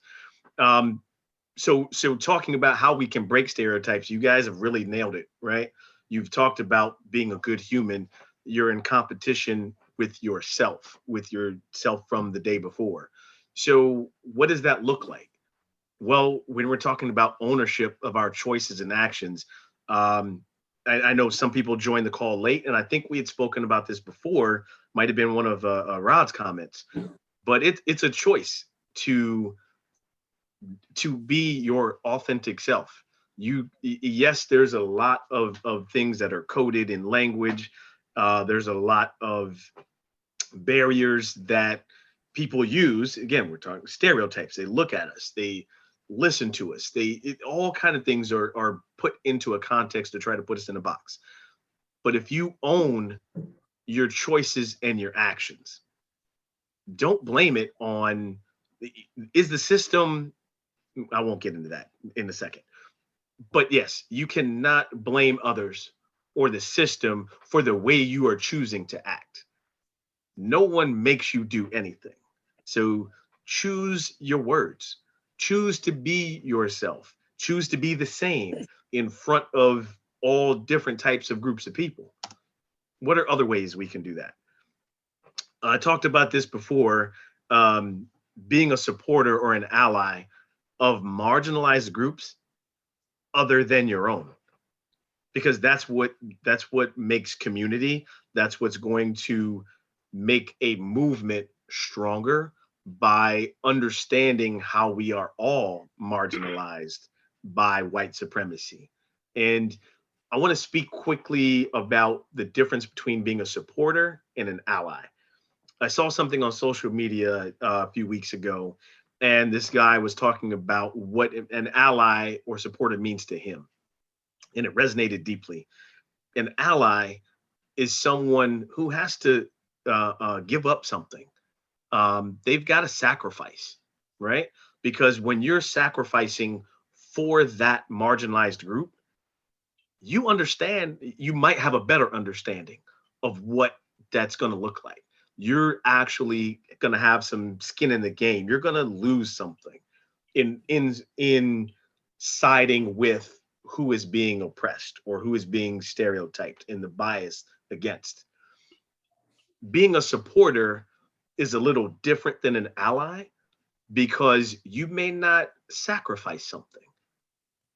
So talking about how we can break stereotypes, you guys have really nailed it, right? You've talked about being a good human. You're in competition with yourself from the day before. So what does that look like? Well, when we're talking about ownership of our choices and actions, I know some people joined the call late, and I think we had spoken about this before. Might have been one of Rod's comments, but it's a choice to be your authentic self. Yes, there's a lot of things that are coded in language. There's a lot of barriers that people use. Again, we're talking stereotypes. They look at us. They listen to us. All kind of things are put into a context to try to put us in a box. But if you own your choices and your actions, don't blame it on, is the system, I won't get into that in a second. But yes, you cannot blame others or the system for the way you are choosing to act. No one makes you do anything. So choose your words. Choose to be yourself. Choose to be the same in front of all different types of groups of people. What are other ways we can do that? I talked about this before, being a supporter or an ally of marginalized groups other than your own, because that's what makes community. That's what's going to make a movement stronger, by understanding how we are all marginalized by white supremacy. And I want to speak quickly about the difference between being a supporter and an ally. I saw something on social media a few weeks ago, and this guy was talking about what an ally or supporter means to him. And it resonated deeply. An ally is someone who has to give up something. They've got to sacrifice, right? Because when you're sacrificing for that marginalized group, you might have a better understanding of what that's going to look like. You're actually going to have some skin in the game. You're going to lose something in siding with who is being oppressed or who is being stereotyped in the bias against. Being a supporter is a little different than an ally, because you may not sacrifice something.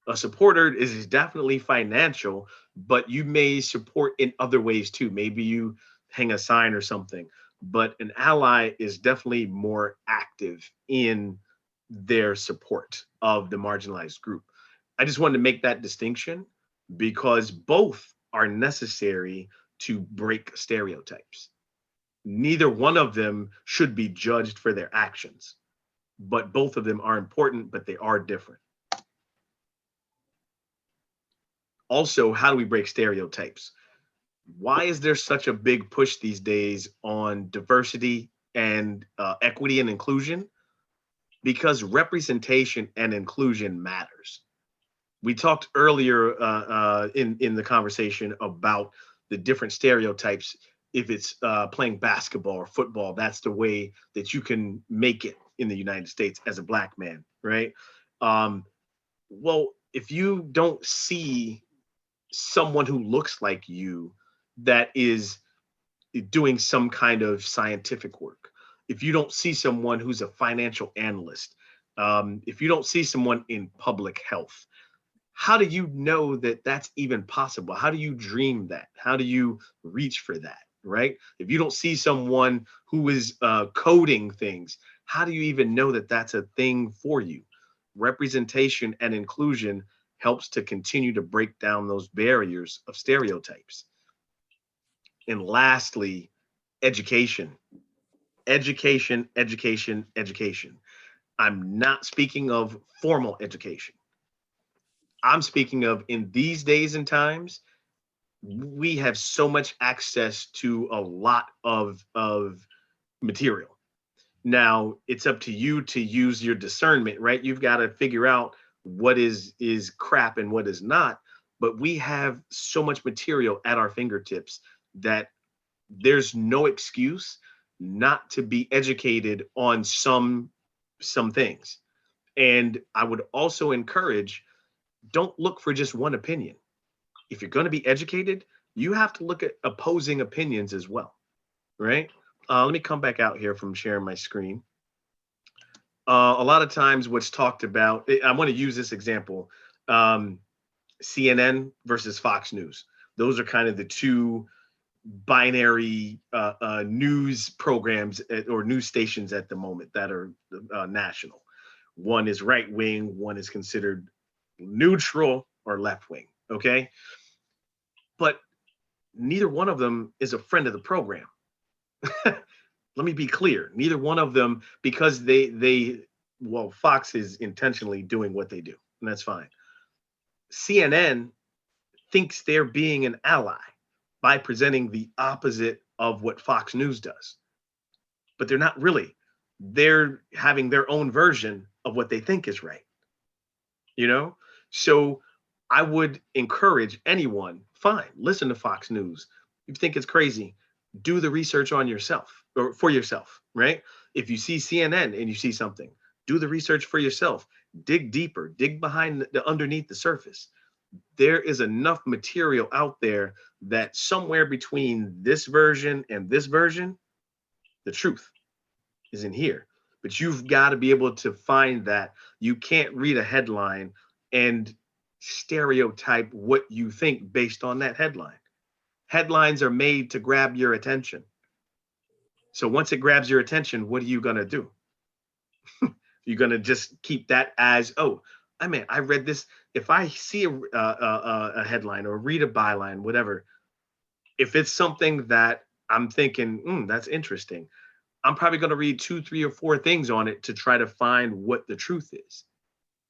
A supporter is definitely financial, but you may support in other ways too. Maybe you hang a sign or something, but an ally is definitely more active in their support of the marginalized group. I just wanted to make that distinction because both are necessary to break stereotypes. Neither one of them should be judged for their actions, but both of them are important, but they are different. Also, how do we break stereotypes? Why is there such a big push these days on diversity and equity and inclusion? Because representation and inclusion matters. We talked earlier in the conversation about the different stereotypes. If it's playing basketball or football, that's the way that you can make it in the United States as a Black man, right? Well, if you don't see someone who looks like you that is doing some kind of scientific work, if you don't see someone who's a financial analyst, if you don't see someone in public health, how do you know that that's even possible? How do you dream that? How do you reach for that, right? If you don't see someone who is coding things, how do you even know that that's a thing for you? Representation and inclusion helps to continue to break down those barriers of stereotypes. And lastly, education. Education, education, education. I'm not speaking of formal education. I'm speaking of in these days and times, we have so much access to a lot of material. Now it's up to you to use your discernment, right? You've got to figure out what is crap and what is not. But we have so much material at our fingertips that there's no excuse not to be educated on some things. And I would also encourage, don't look for just one opinion. If you're going to be educated, you have to look at opposing opinions as well, right? Let me come back out here from sharing my screen. A lot of times what's talked about, I want to use this example, CNN versus Fox News. Those are kind of the two binary news programs or news stations at the moment that are national. One is right wing, one is considered neutral or left wing, okay? But neither one of them is a friend of the program. Let me be clear. Neither one of them, because well, Fox is intentionally doing what they do, and that's fine. CNN thinks they're being an ally by presenting the opposite of what Fox News does. But they're not really. They're having their own version of what they think is right. You know? So I would encourage anyone, fine, listen to Fox News. If you think it's crazy, do the research on yourself or for yourself, right? If you see CNN and you see something, do the research for yourself. Dig deeper, dig behind underneath the surface. There is enough material out there that somewhere between this version and this version, the truth is in here. But you've got to be able to find that. You can't read a headline and stereotype what you think based on that headline. Headlines are made to grab your attention. So once it grabs your attention, what are you going to do? You're going to just keep that as, oh, I read this. If I see a headline or read a byline, whatever, if it's something that I'm thinking, that's interesting, I'm probably going to read 2, 3, or 4 things on it to try to find what the truth is.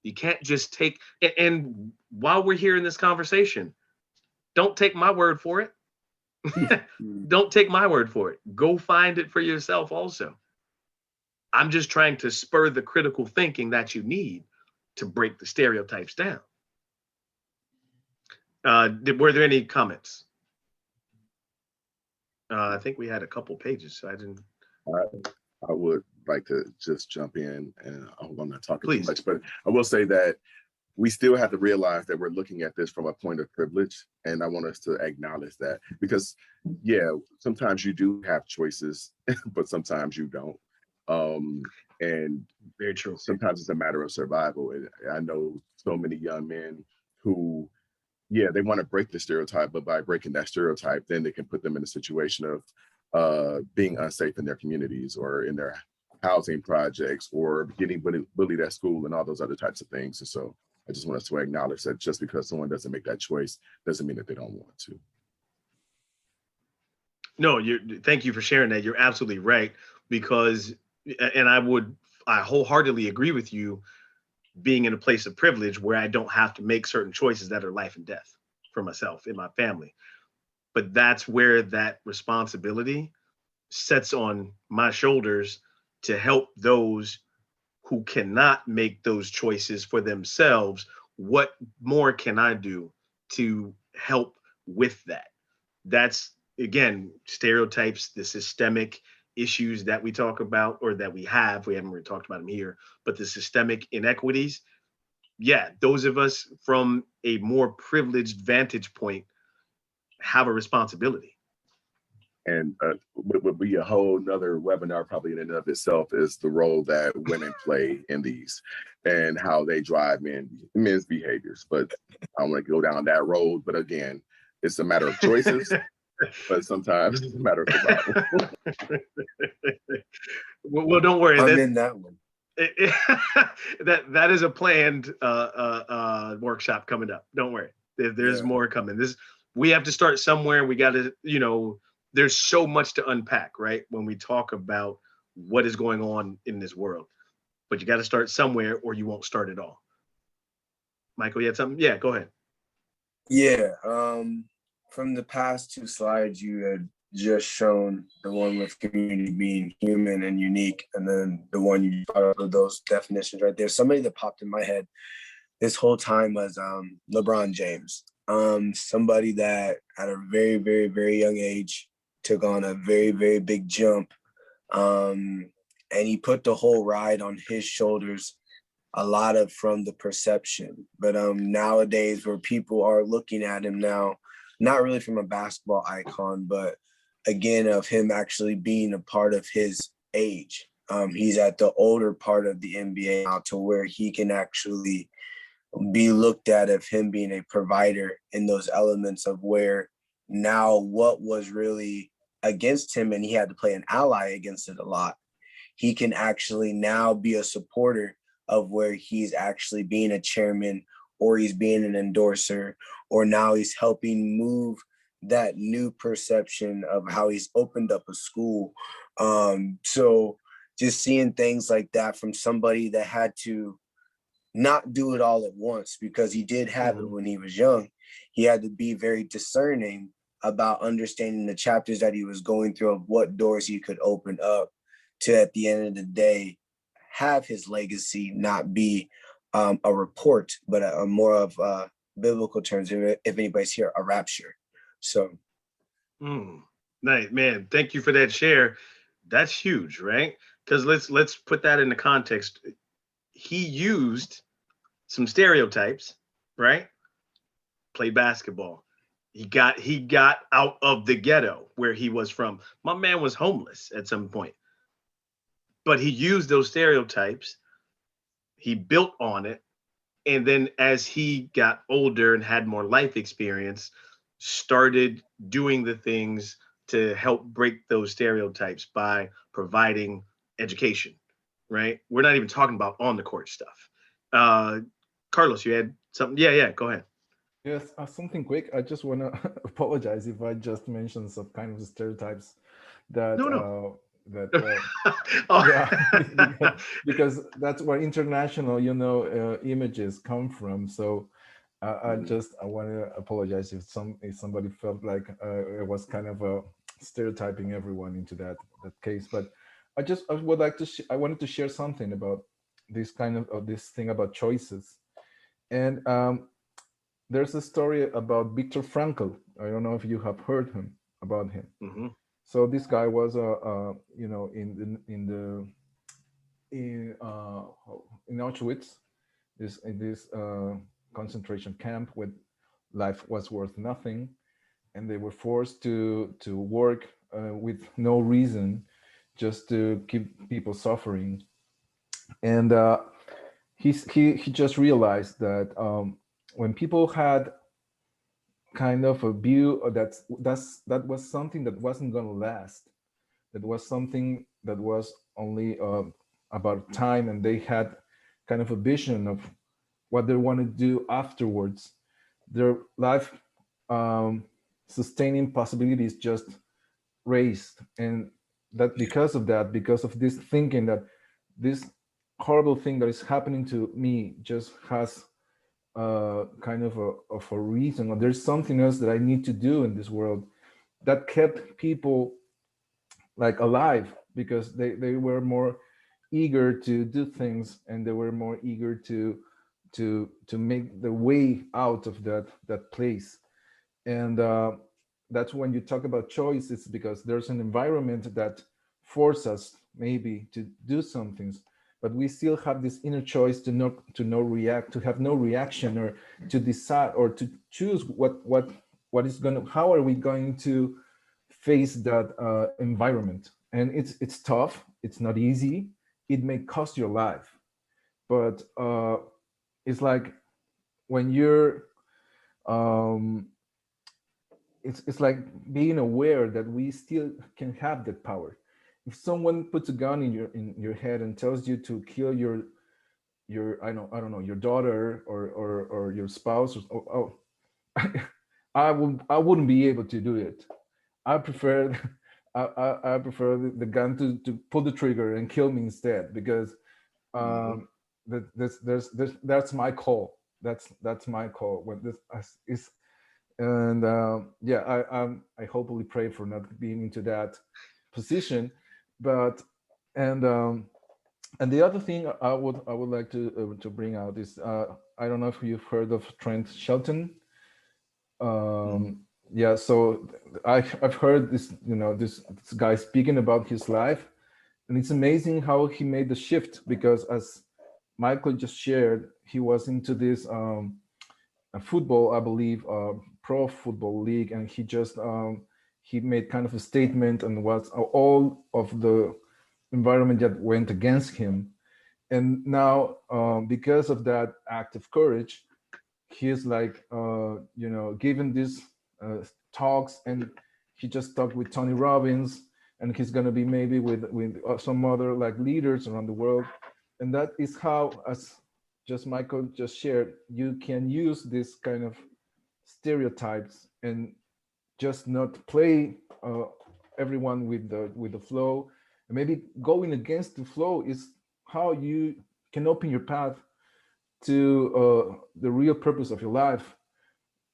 You can't just take, and while we're here in this conversation, don't take my word for it. Don't take my word for it. Go find it for yourself also. I'm just trying to spur the critical thinking that you need to break the stereotypes down. Were there any comments? I think we had a couple pages, so I didn't. I would like to just jump in, and I'm not talking too much, but I will say that we still have to realize that we're looking at this from a point of privilege, and I want us to acknowledge that, because yeah, sometimes you do have choices, but sometimes you don't. And very true. Sometimes it's a matter of survival. And I know so many young men who, yeah, they want to break the stereotype, but by breaking that stereotype, then they can put them in a situation of being unsafe in their communities or in their housing projects or getting bullied at school and all those other types of things. And so I just want us to acknowledge that just because someone doesn't make that choice doesn't mean that they don't want to. No, thank you for sharing that. You're absolutely right, because, and I wholeheartedly agree with you, being in a place of privilege where I don't have to make certain choices that are life and death for myself and my family. But that's where that responsibility sets on my shoulders to help those who cannot make those choices for themselves. What more can I do to help with that? That's, again, stereotypes, the systemic issues that we talk about, or that we haven't really talked about them here, but the systemic inequities. yeah, those of us from a more privileged vantage point have a responsibility. And would be a whole nother webinar probably in and of itself, is the role that women play in these and how they drive men's behaviors. But I don't want to go down that road. But again, it's a matter of choices, but sometimes it's a matter of survival. Well, don't worry. I'm in that one. That is a planned workshop coming up. Don't worry. There's more coming. We have to start somewhere. We got to, there's so much to unpack, right? When we talk about what is going on in this world, but you got to start somewhere or you won't start at all. Michael, you had something? Yeah, go ahead. Yeah. From the past 2 slides, you had just shown the one with community being human and unique, and then the one you brought up with those definitions right there. Somebody that popped in my head this whole time was LeBron James. Somebody that at a very, very, very young age took on a very, very big jump. And he put the whole ride on his shoulders, a lot of from the perception. But nowadays, where people are looking at him now, not really from a basketball icon, but again, of him actually being a part of his age. He's at the older part of the NBA now, to where he can actually be looked at of him being a provider in those elements of where now what was really against him, and he had to play an ally against it a lot, he can actually now be a supporter of where he's actually being a chairman, or he's being an endorser, or now he's helping move that new perception of how he's opened up a school. So just seeing things like that from somebody that had to not do it all at once, because he did have it when he was young. He had to be very discerning about understanding the chapters that he was going through, of what doors he could open up to, at the end of the day, have his legacy not be a report, but a more of biblical terms, if anybody's here, a rapture. So nice, man. Thank you for that share. That's huge, right? Because let's put that into context. He used some stereotypes, right? Played basketball. He got out of the ghetto where he was from. My man was homeless at some point, but he used those stereotypes. He built on it. And then as he got older and had more life experience, started doing the things to help break those stereotypes by providing education, right? We're not even talking about on the court stuff. Carlos, you had something? Yeah, go ahead. Yes, something quick. I just want to apologize if I just mentioned some kind of stereotypes that No. yeah, because that's where international, images come from. So I want to apologize if somebody felt like it was kind of stereotyping everyone into that case. But I would like to I wanted to share something about this kind of this thing about choices. And there's a story about Viktor Frankl. I don't know if you have heard about him. Mm-hmm. So this guy was in Auschwitz, this concentration camp where life was worth nothing, and they were forced to work with no reason, just to keep people suffering. And he just realized that when people had kind of a view that was something that wasn't going to last, that was something that was only about time, and they had kind of a vision of what they want to do afterwards, their life sustaining possibilities just raised. And that because of this thinking that this horrible thing that is happening to me just has kind of a reason, or there's something else that I need to do in this world, that kept people like alive, because they were more eager to do things, and they were more eager to make the way out of that place. And that's when you talk about choice, it's because there's an environment that forces us maybe to do some things, but we still have this inner choice to have no reaction, or to decide, or to choose what is going to, how are we going to face that environment. And it's tough, it's not easy, it may cost your life, but it's like when you're it's like being aware that we still can have that power. If someone puts a gun in your head and tells you to kill your I don't know, your daughter or your spouse, I wouldn't be able to do it. I prefer I prefer the gun to pull the trigger and kill me instead, because that's my call. That's my call when this is. And yeah, I hopefully pray for not being into that position. But and the other thing I would like to bring out is, I don't know if you've heard of Trent Shelton. Yeah, so I've heard this, this guy speaking about his life, and it's amazing how he made the shift, because as Michael just shared, he was into this football, I believe, pro football league, and he just he made kind of a statement, and was all of the environment that went against him. And now, because of that act of courage, he's like, giving these talks, and he just talked with Tony Robbins, and he's going to be maybe with some other like leaders around the world. And that is how, as just Michael just shared, you can use this kind of stereotypes and just not play everyone with the flow. And maybe going against the flow is how you can open your path to the real purpose of your life.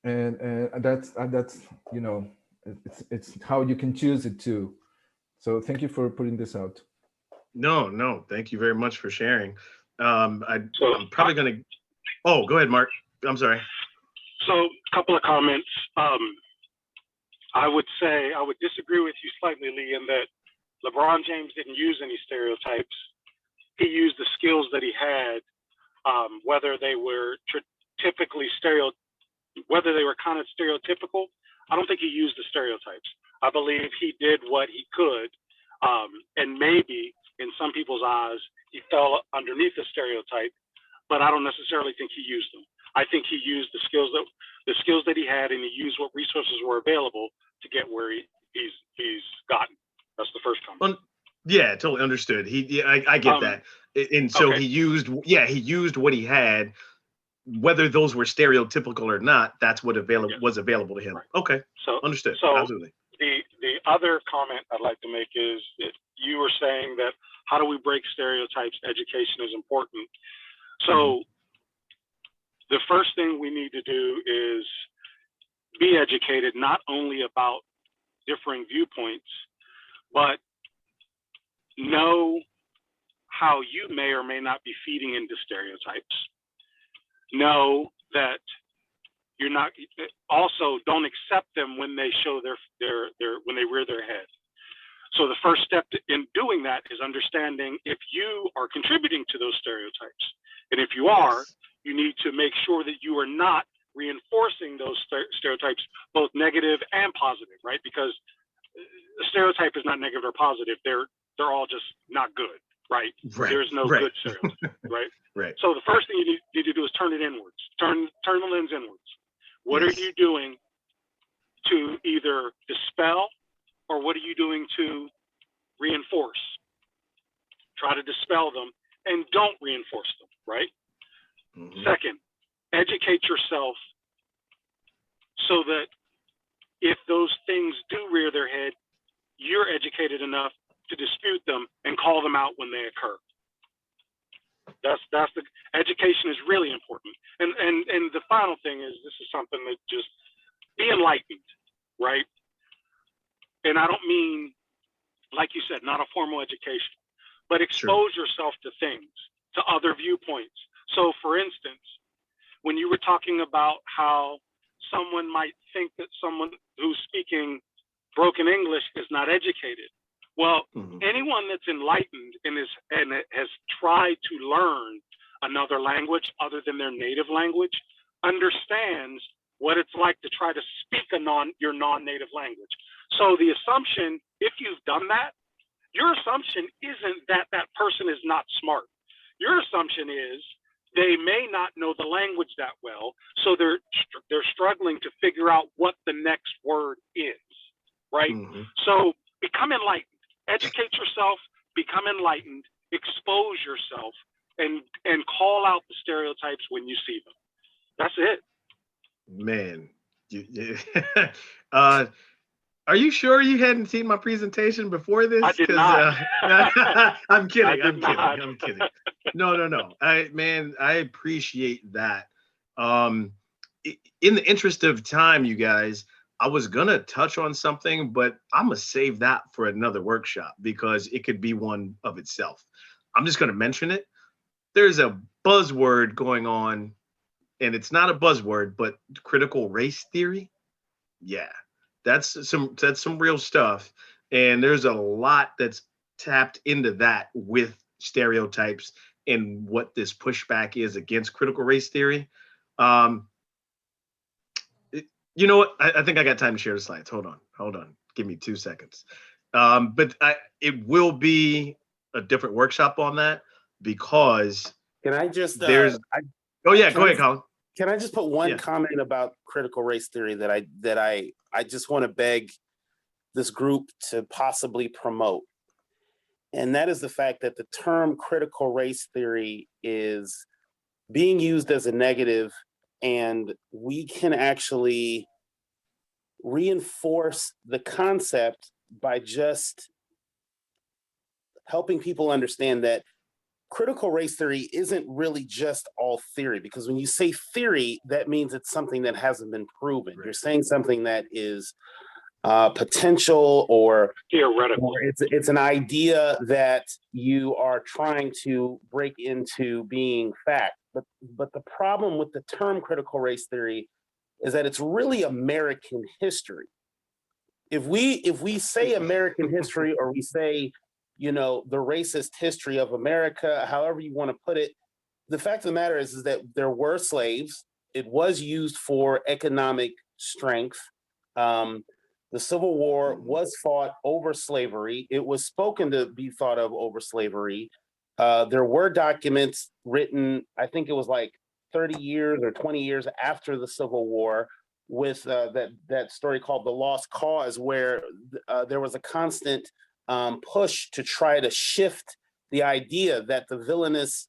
And that's it's how you can choose it too. So thank you for putting this out. No, thank you very much for sharing. I'm probably going to. Oh, go ahead, Mark. I'm sorry. So, a couple of comments. I would say I would disagree with you slightly, Lee, in that LeBron James didn't use any stereotypes. He used the skills that he had, whether they were whether they were kind of stereotypical. I don't think he used the stereotypes. I believe he did what he could, and maybe in some people's eyes he fell underneath the stereotype, but I don't necessarily think he used them. I think he used the skills that he had, and he used what resources were available to get where he's gotten. That's the first comment. Yeah, totally understood. I get that. And so okay. he used what he had, whether those were stereotypical or not. That's what was available to him. Right. Okay. So understood. So absolutely. The other comment I'd like to make is that you were saying that how do we break stereotypes? Education is important. So the first thing we need to do is be educated, not only about differing viewpoints, but know how you may or may not be feeding into stereotypes. Know that you're not, also don't accept them when they show when they rear their head. So the first step in doing that is understanding if you are contributing to those stereotypes. And if you are, you need to make sure that you are not reinforcing those stereotypes, both negative and positive, right? Because a stereotype is not negative or positive. They're all just not good, right? There's no good stereotype, right? Right. So the first thing you need to do is turn it inwards. Turn the lens inwards. What are you doing to either dispel, or what are you doing to reinforce? Try to dispel them and don't reinforce them, right? Second, educate yourself so that if those things do rear their head, you're educated enough to dispute them and call them out when they occur. That's the education is really important. And the final thing is, this is something that just be enlightened, right? And I don't mean, like you said, not a formal education, but expose yourself to things, to other viewpoints. So for instance, when you were talking about how someone might think that someone who's speaking broken English is not educated, Well, Mhm. anyone that's enlightened and has tried to learn another language other than their native language understands what it's like to try to speak your non-native language. So the assumption, if you've done that, your assumption isn't that that person is not smart. Your assumption is they may not know the language that well, so they're struggling to figure out what the next word is, right? Mm-hmm. So become enlightened, educate yourself, become enlightened, expose yourself, and call out the stereotypes when you see them. That's it. Man, are you sure you hadn't seen my presentation before this? I did not. I'm kidding. I'm kidding. No. I appreciate that. In the interest of time, you guys, I was gonna touch on something, but I'm gonna save that for another workshop because it could be one of itself. I'm just gonna mention it. There's a buzzword going on, and it's not a buzzword, but critical race theory. Yeah. That's some real stuff, and there's a lot that's tapped into that with stereotypes and what this pushback is against critical race theory. You know what? I think I got time to share the slides. Hold on. Give me 2 seconds. But it will be a different workshop on that because Can I just there's. Go ahead, Colin. Can I just put one comment about critical race theory that I just want to beg this group to possibly promote? And that is the fact that the term critical race theory is being used as a negative, and we can actually reinforce the concept by just helping people understand that critical race theory isn't really just all theory, because when you say theory, that means it's something that hasn't been proven. Right. You're saying something that is potential or theoretical. Or it's an idea that you are trying to break into being fact. But the problem with the term critical race theory is that it's really American history. If we say American history, or we say, you know, the racist history of America, however you want to put it, the fact of the matter is that there were slaves. It was used for economic strength. The Civil War was fought over slavery. It was spoken to be thought of over slavery. There were documents written, I think it was like 30 years or 20 years after the Civil War, with that story called The Lost Cause, where there was a constant push to try to shift the idea that the villainous,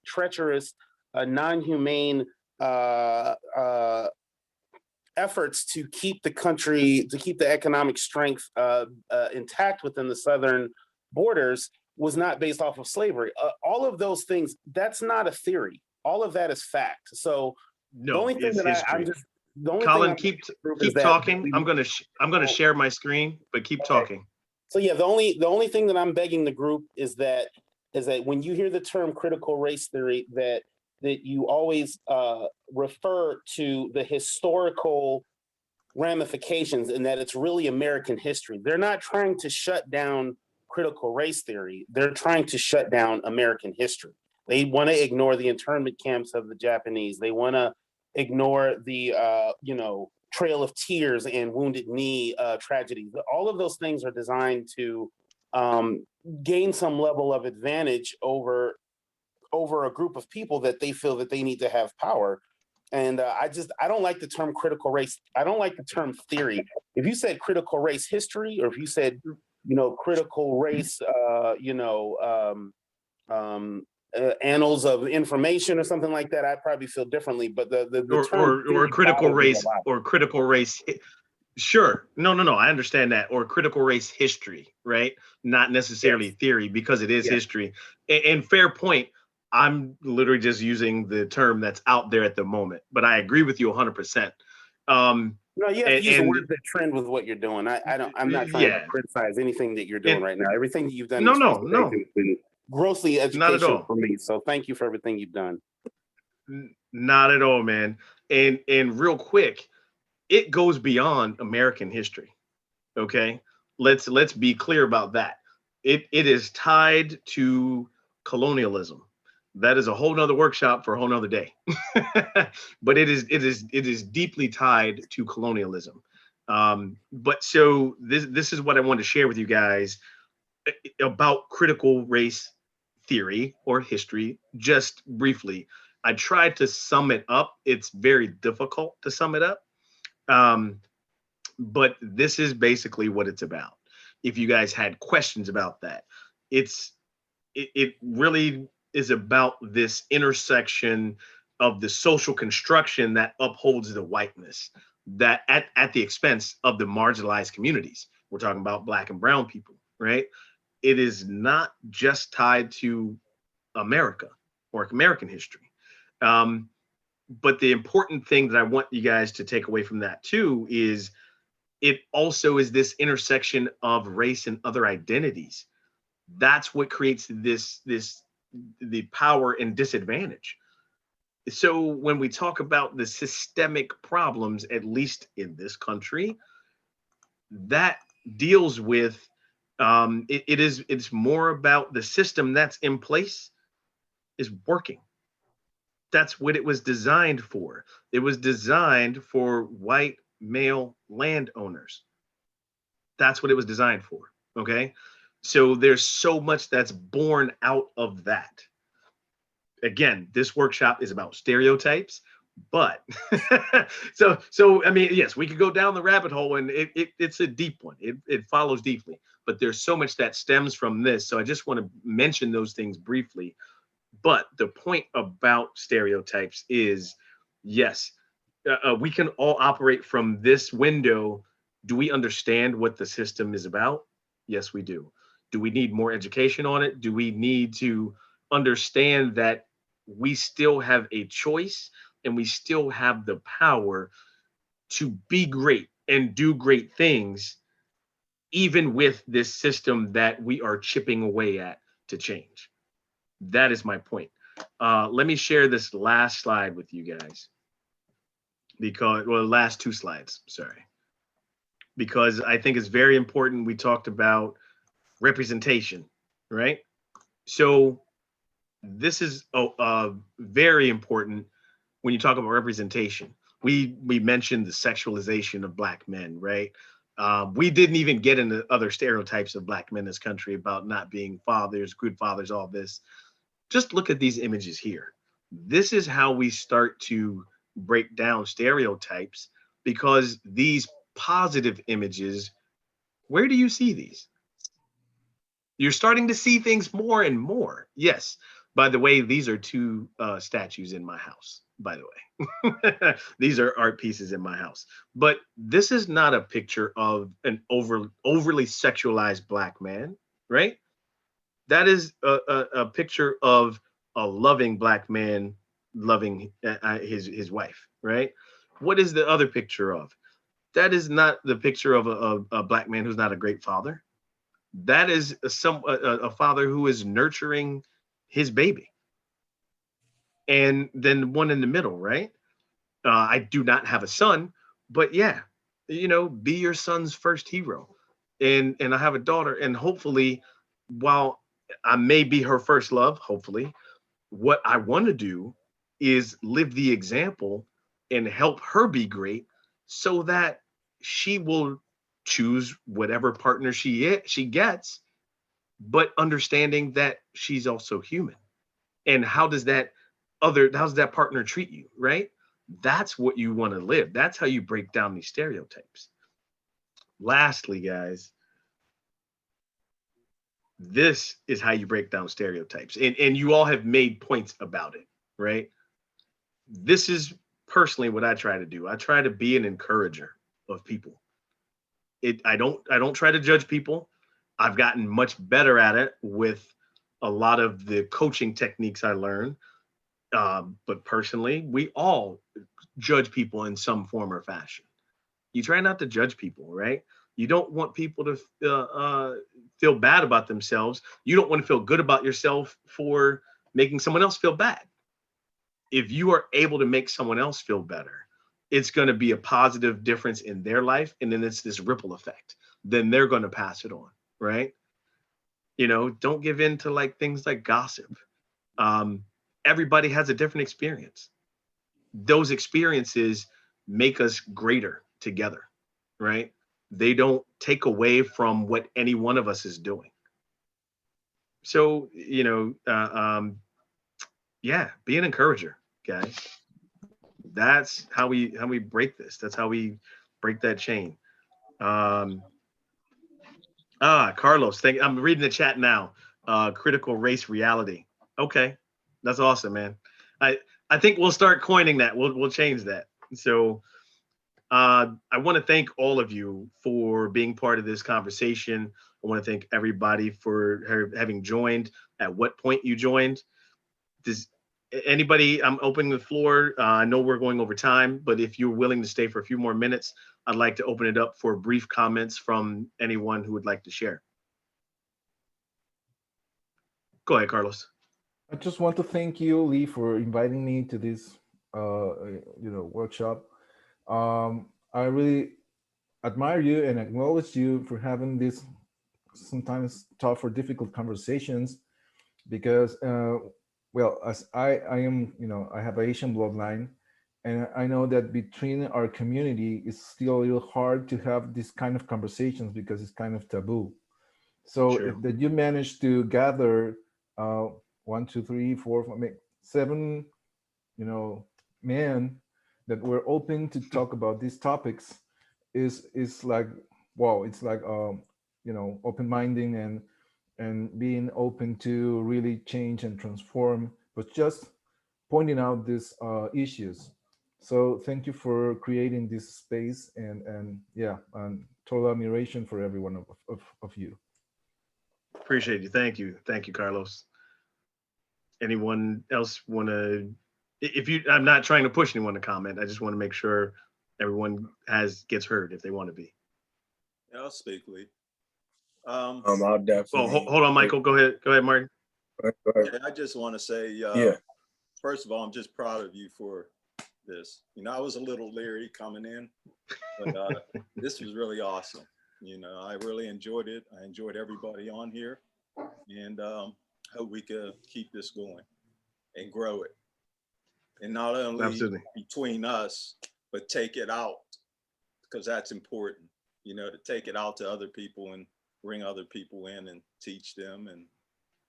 treacherous, non-humane efforts to keep the country, to keep the economic strength intact within the southern borders was not based off of slavery. All of those things, that's not a theory. All of that is fact. So no, the only thing that I'm just, the only Colin, thing keep talking. I'm gonna share my screen, but keep talking. So yeah, the only thing that I'm begging the group is that when you hear the term critical race theory, that you always refer to the historical ramifications, and that it's really American history. They're not trying to shut down critical race theory. They're trying to shut down American history. They want to ignore the internment camps of the Japanese. They want to ignore the Trail of Tears and Wounded Knee tragedies. All of those things are designed to gain some level of advantage over a group of people that they feel that they need to have power. And I don't like the term critical race. I don't like the term theory. If you said critical race history, or if you said, critical race, annals of information or something like that, I'd probably feel differently. But the term or critical race. Sure. No. I understand that. Or critical race history, right? Not necessarily theory, because it is history. And fair point. I'm literally just using the term that's out there at the moment, but I agree with you 100%. No, you have to use the word that trend with what you're doing. I'm not trying to criticize anything that you're doing right now. Everything that you've done no. has been grossly educational for me. So thank you for everything you've done. Not at all, man. And real quick, it goes beyond American history. Okay. let's be clear about that. It is tied to colonialism. That is a whole nother workshop for a whole nother day. But it is deeply tied to colonialism. But so this is what I want to share with you guys about critical race theory or history, just briefly. I tried to sum it up. It's very difficult to sum it up. But this is basically what it's about. If you guys had questions about that, it really is about this intersection of the social construction that upholds the whiteness, that at the expense of the marginalized communities. We're talking about Black and brown people, right? It is not just tied to America or American history. But the important thing that I want you guys to take away from that too is it also is this intersection of race and other identities. That's what creates the power and disadvantage. So when we talk about the systemic problems, at least in this country, that deals with it's more about the system that's in place is working. That's what it was designed for. It was designed for white male landowners. That's what it was designed for. Okay. So there's so much that's born out of that. Again, this workshop is about stereotypes, but so I mean, yes, we could go down the rabbit hole, and it's a deep one. It follows deeply, but there's so much that stems from this. So I just want to mention those things briefly. But the point about stereotypes is, yes, we can all operate from this window. Do we understand what the system is about? Yes, we do. Do we need more education on it? Do we need to understand that we still have a choice and we still have the power to be great and do great things, even with this system that we are chipping away at to change? That is my point. Let me share this last slide with you guys last two slides, sorry, because I think it's very important. We talked about representation, right? So this is very important when you talk about representation. We mentioned the sexualization of Black men, right? We didn't even get into other stereotypes of Black men in this country about not being fathers, good fathers, all this. Just look at these images here. This is how we start to break down stereotypes, because these positive images, where do you see these? You're starting to see things more and more. Yes. By the way, these are two statues in my house, by the way. These are art pieces in my house. But this is not a picture of an overly sexualized Black man, right? That is a picture of a loving Black man loving his wife, right? What is the other picture of? That is not the picture of a Black man who's not a great father. That is a father who is nurturing his baby. And then one in the middle, right? I do not have a son, but yeah, be your son's first hero. And I have a daughter, and hopefully, while I may be her first love, hopefully, what I want to do is live the example and help her be great, so that she will choose whatever partner she gets, but understanding that she's also human. And how does that partner treat you, right? That's what you want to live. That's how you break down these stereotypes. Lastly, guys, this is how you break down stereotypes. And you all have made points about it, right? This is personally what I try to do. I try to be an encourager of people. I don't try to judge people. I've gotten much better at it with a lot of the coaching techniques I learned. But personally, we all judge people in some form or fashion. You try not to judge people, right? You don't want people to feel bad about themselves. You don't want to feel good about yourself for making someone else feel bad. If you are able to make someone else feel better, it's going to be a positive difference in their life. And then it's this ripple effect. then they're going to pass it on, right? You know, don't give in to like things like gossip. Everybody has a different experience. Those experiences make us greater together, right? They don't take away from what any one of us is doing. So, you know, yeah, be an encourager, guys. That's how we break this. That's how we break that chain. Um, Carlos, I'm reading the chat now. Critical race reality. Okay, that's awesome, man. I I think we'll start coining that. We'll change that. So I want to thank all of you for being part of this conversation. I want to thank everybody for having joined. At what point you joined? Does anybody? I'm opening the floor. I know we're going over time, but if you're willing to stay for a few more minutes, I'd like to open it up for brief comments from anyone who would like to share. Go ahead, Carlos. I just want to thank you, Lee, for inviting me to this, workshop. I really admire you and acknowledge you for having these sometimes tough or difficult conversations because, well, as I am, I have Asian bloodline, and I know that between our community, it's still a little hard to have this kind of conversations because it's kind of taboo. So Sure. if that you manage to gather uh, one, two, three, four, five, seven, men that were open to talk about these topics is like wow. It's like open minding and being open to really change and transform, but just pointing out these issues. So thank you for creating this space and yeah, and total admiration for every one of you. Appreciate you. Thank you, Carlos. Anyone else want to? If you, I'm not trying to push anyone to comment. I just want to make sure everyone gets heard if they want to be. Yeah, I'll speak, Lee. I'll Well, definitely. hold on, Michael. Go ahead, Martin. Yeah, I just want to say, Yeah. first of all, I'm just proud of you for this. You know, I was a little leery coming in, but this was really awesome. You know, I really enjoyed it. I enjoyed everybody on here, and hope we could keep this going and grow it. And not only Absolutely. between us, but take it out because that's important. You know, to take it out to other people and bring other people in and teach them and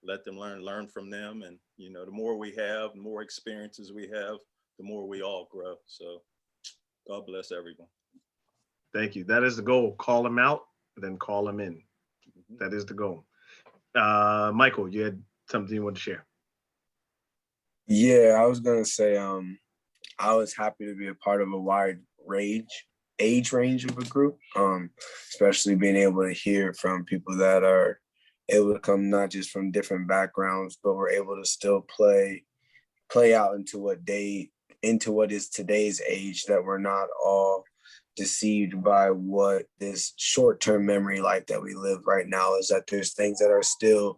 let them learn from them. And, you know, the more we have, the more experiences we have, the more we all grow. So God bless everyone. Thank you. That is the goal. Call them out, then call them in. Mm-hmm. That is the goal. Michael, you had something you wanted to share. Yeah, I was gonna say, I was happy to be a part of a wide age range of a group, especially being able to hear from people that are able to come not just from different backgrounds, but we're able to still play out into what is today's age, that we're not all deceived by what this short-term memory life that we live right now is, that there's things that are still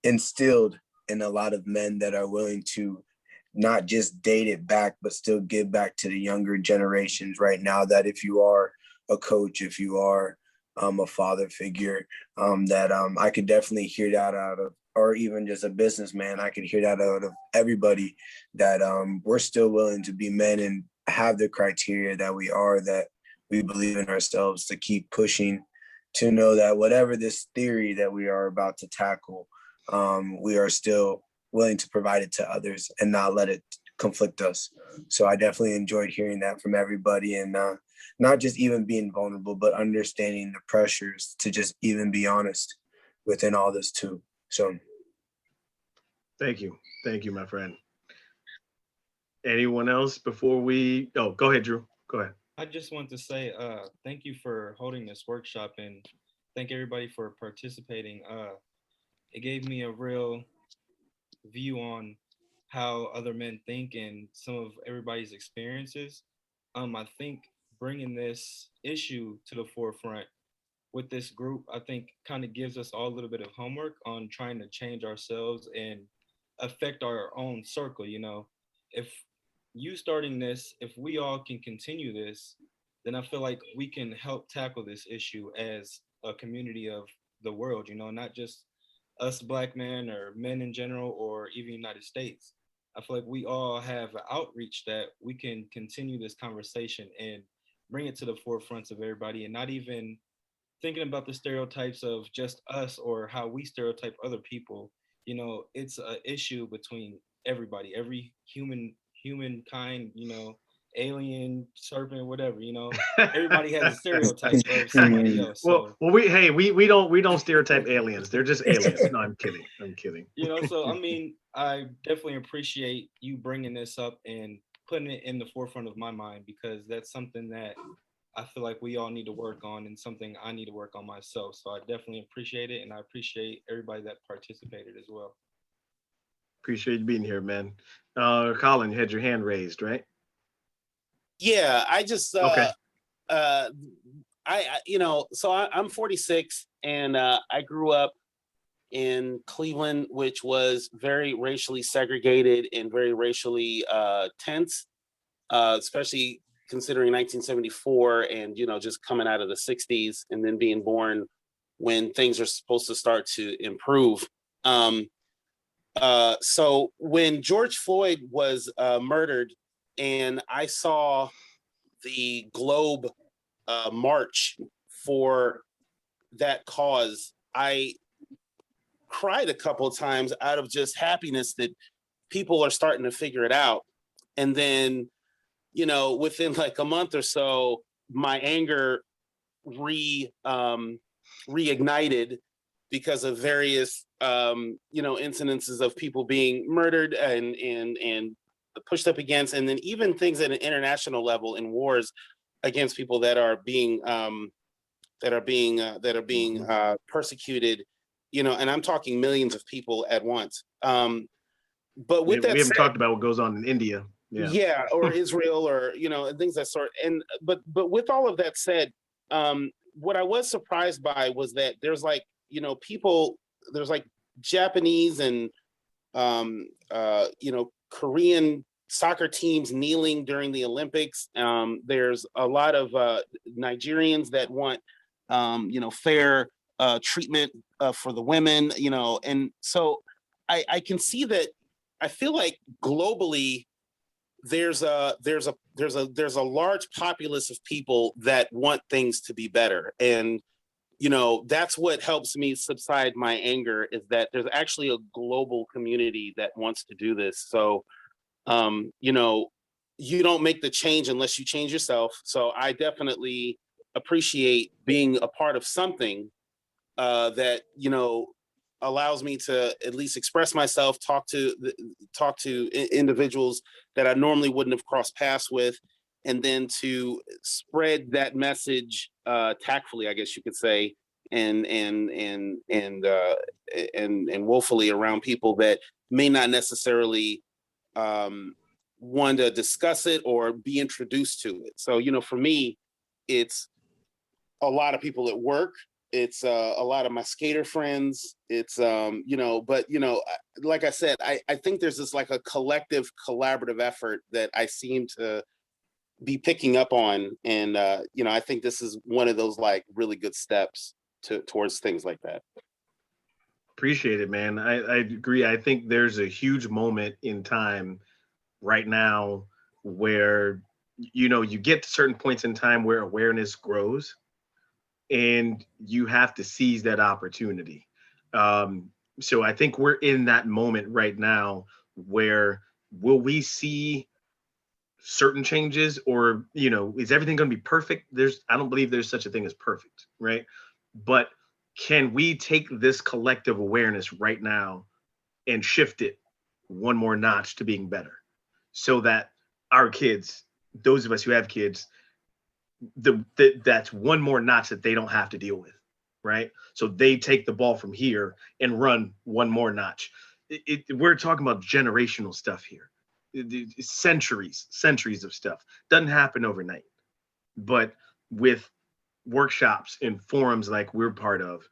instilled in a lot of men that are willing to not just date it back, but still give back to the younger generations right now, that if you are a coach, if you are a father figure, that I could definitely hear that out of, or even just a businessman, I could hear that out of everybody, that we're still willing to be men and have the criteria that we are, that we believe in ourselves, to keep pushing, to know that whatever this theory that we are about to tackle, we are still willing to provide it to others and not let it conflict us. So I definitely enjoyed hearing that from everybody, and not just even being vulnerable, but understanding the pressures to just even be honest within all this too. So Thank you, my friend. Anyone else before we? Oh, go ahead, Drew. Go ahead. I just want to say thank you for holding this workshop and thank everybody for participating. It gave me a real view on how other men think and some of everybody's experiences. I think bringing this issue to the forefront with this group, I think kind of gives us all a little bit of homework on trying to change ourselves and affect our own circle. You know, if you starting this, if we all can continue this, then I feel like we can help tackle this issue as a community of the world, you know, not just us black men or men in general, or even United States. I feel like we all have an outreach that we can continue this conversation and bring it to the forefronts of everybody, and not even thinking about the stereotypes of just us or how we stereotype other people. You know, it's an issue between everybody, every humankind, you know, alien, serpent, whatever, you know, everybody has a stereotype of somebody else. So we don't stereotype aliens. They're just aliens. No, I'm kidding. I'm kidding. you know, so I mean, I definitely appreciate you bringing this up and putting it in the forefront of my mind, because that's something that I feel like we all need to work on, and something I need to work on myself. So I definitely appreciate it, and I appreciate everybody that participated as well. Appreciate you being here, man. Colin, you had your hand raised, right? Yeah, I just Okay. you know, so I'm 46, and I grew up in Cleveland, which was very racially segregated and very racially tense, especially considering 1974 and, you know, just coming out of the 60s and then being born when things are supposed to start to improve. So when George Floyd was murdered, and I saw the Globe march for that cause, I cried a couple of times out of just happiness that people are starting to figure it out. And then, you know, within like a month or so, my anger reignited because of various you know, incidences of people being murdered and pushed up against, and then even things at an international level in wars against people that are being persecuted, you know, and I'm talking millions of people at once. But with that we haven't said, talked about what goes on in India. Yeah, or Israel, or, you know, and things that sort. And but with all of that said, what I was surprised by was that there's like, you know, people, there's like Japanese and you know, Korean soccer teams kneeling during the Olympics. There's a lot of Nigerians that want you know, fair treatment for the women, you know, and so I can see that. I feel like globally there's a large populace of people that want things to be better, and you know, that's what helps me subside my anger, is that there's actually a global community that wants to do this. So you know, you don't make the change unless you change yourself. So I definitely appreciate being a part of something that, you know, allows me to at least express myself, talk to individuals that I normally wouldn't have crossed paths with, and then to spread that message tactfully, I guess you could say, and woefully around people that may not necessarily want to discuss it or be introduced to it. So, you know, for me, it's a lot of people at work. It's a lot of my skater friends. It's, you know, but, you know, like I said, I think there's this like a collective collaborative effort that I seem to be picking up on. And, you know, I think this is one of those like really good steps towards things like that. Appreciate it, man. I agree. I think there's a huge moment in time right now where, you know, you get to certain points in time where awareness grows, and you have to seize that opportunity. So I think we're in that moment right now where, will we see certain changes, or, you know, is everything going to be perfect? I don't believe there's such a thing as perfect, right? But can we take this collective awareness right now and shift it one more notch to being better, so that our kids, those of us who have kids, that's one more notch that they don't have to deal with, right? So they take the ball from here and run one more notch. We're talking about generational stuff here. Centuries of stuff. Doesn't happen overnight. But with workshops and forums like we're part of,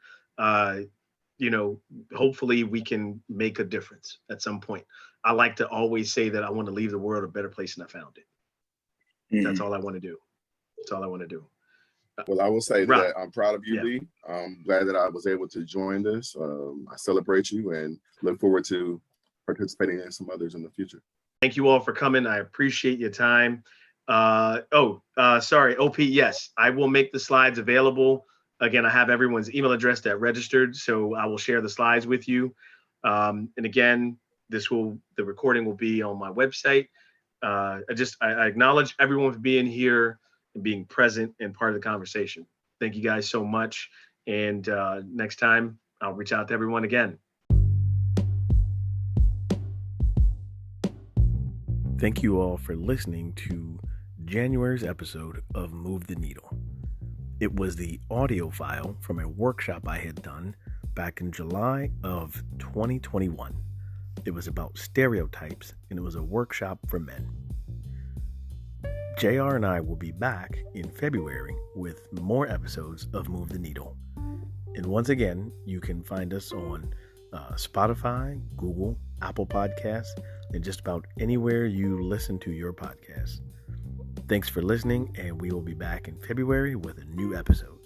you know, hopefully we can make a difference at some point. I like to always say that I want to leave the world a better place than I found it. That's all I want to do. That's all I want to do. Well, I will say Rob. that I'm proud of you, Lee. I'm glad that I was able to join this. I celebrate you and look forward to participating in some others in the future. Thank you all for coming. I appreciate your time. Sorry, OP, yes, I will make the slides available. Again, I have everyone's email address that registered, so I will share the slides with you. And again, the recording will be on my website. I acknowledge everyone for being here and being present and part of the conversation. Thank you guys so much. And next time I'll reach out to everyone again. Thank you all for listening to January's episode of Move the Needle. It was the audio file from a workshop I had done back in July of 2021. It was about stereotypes, and it was a workshop for men. JR and I will be back in February with more episodes of Move the Needle. And once again, you can find us on Spotify, Google, Apple Podcasts, and just about anywhere you listen to your podcast. Thanks for listening, and we will be back in February with a new episode.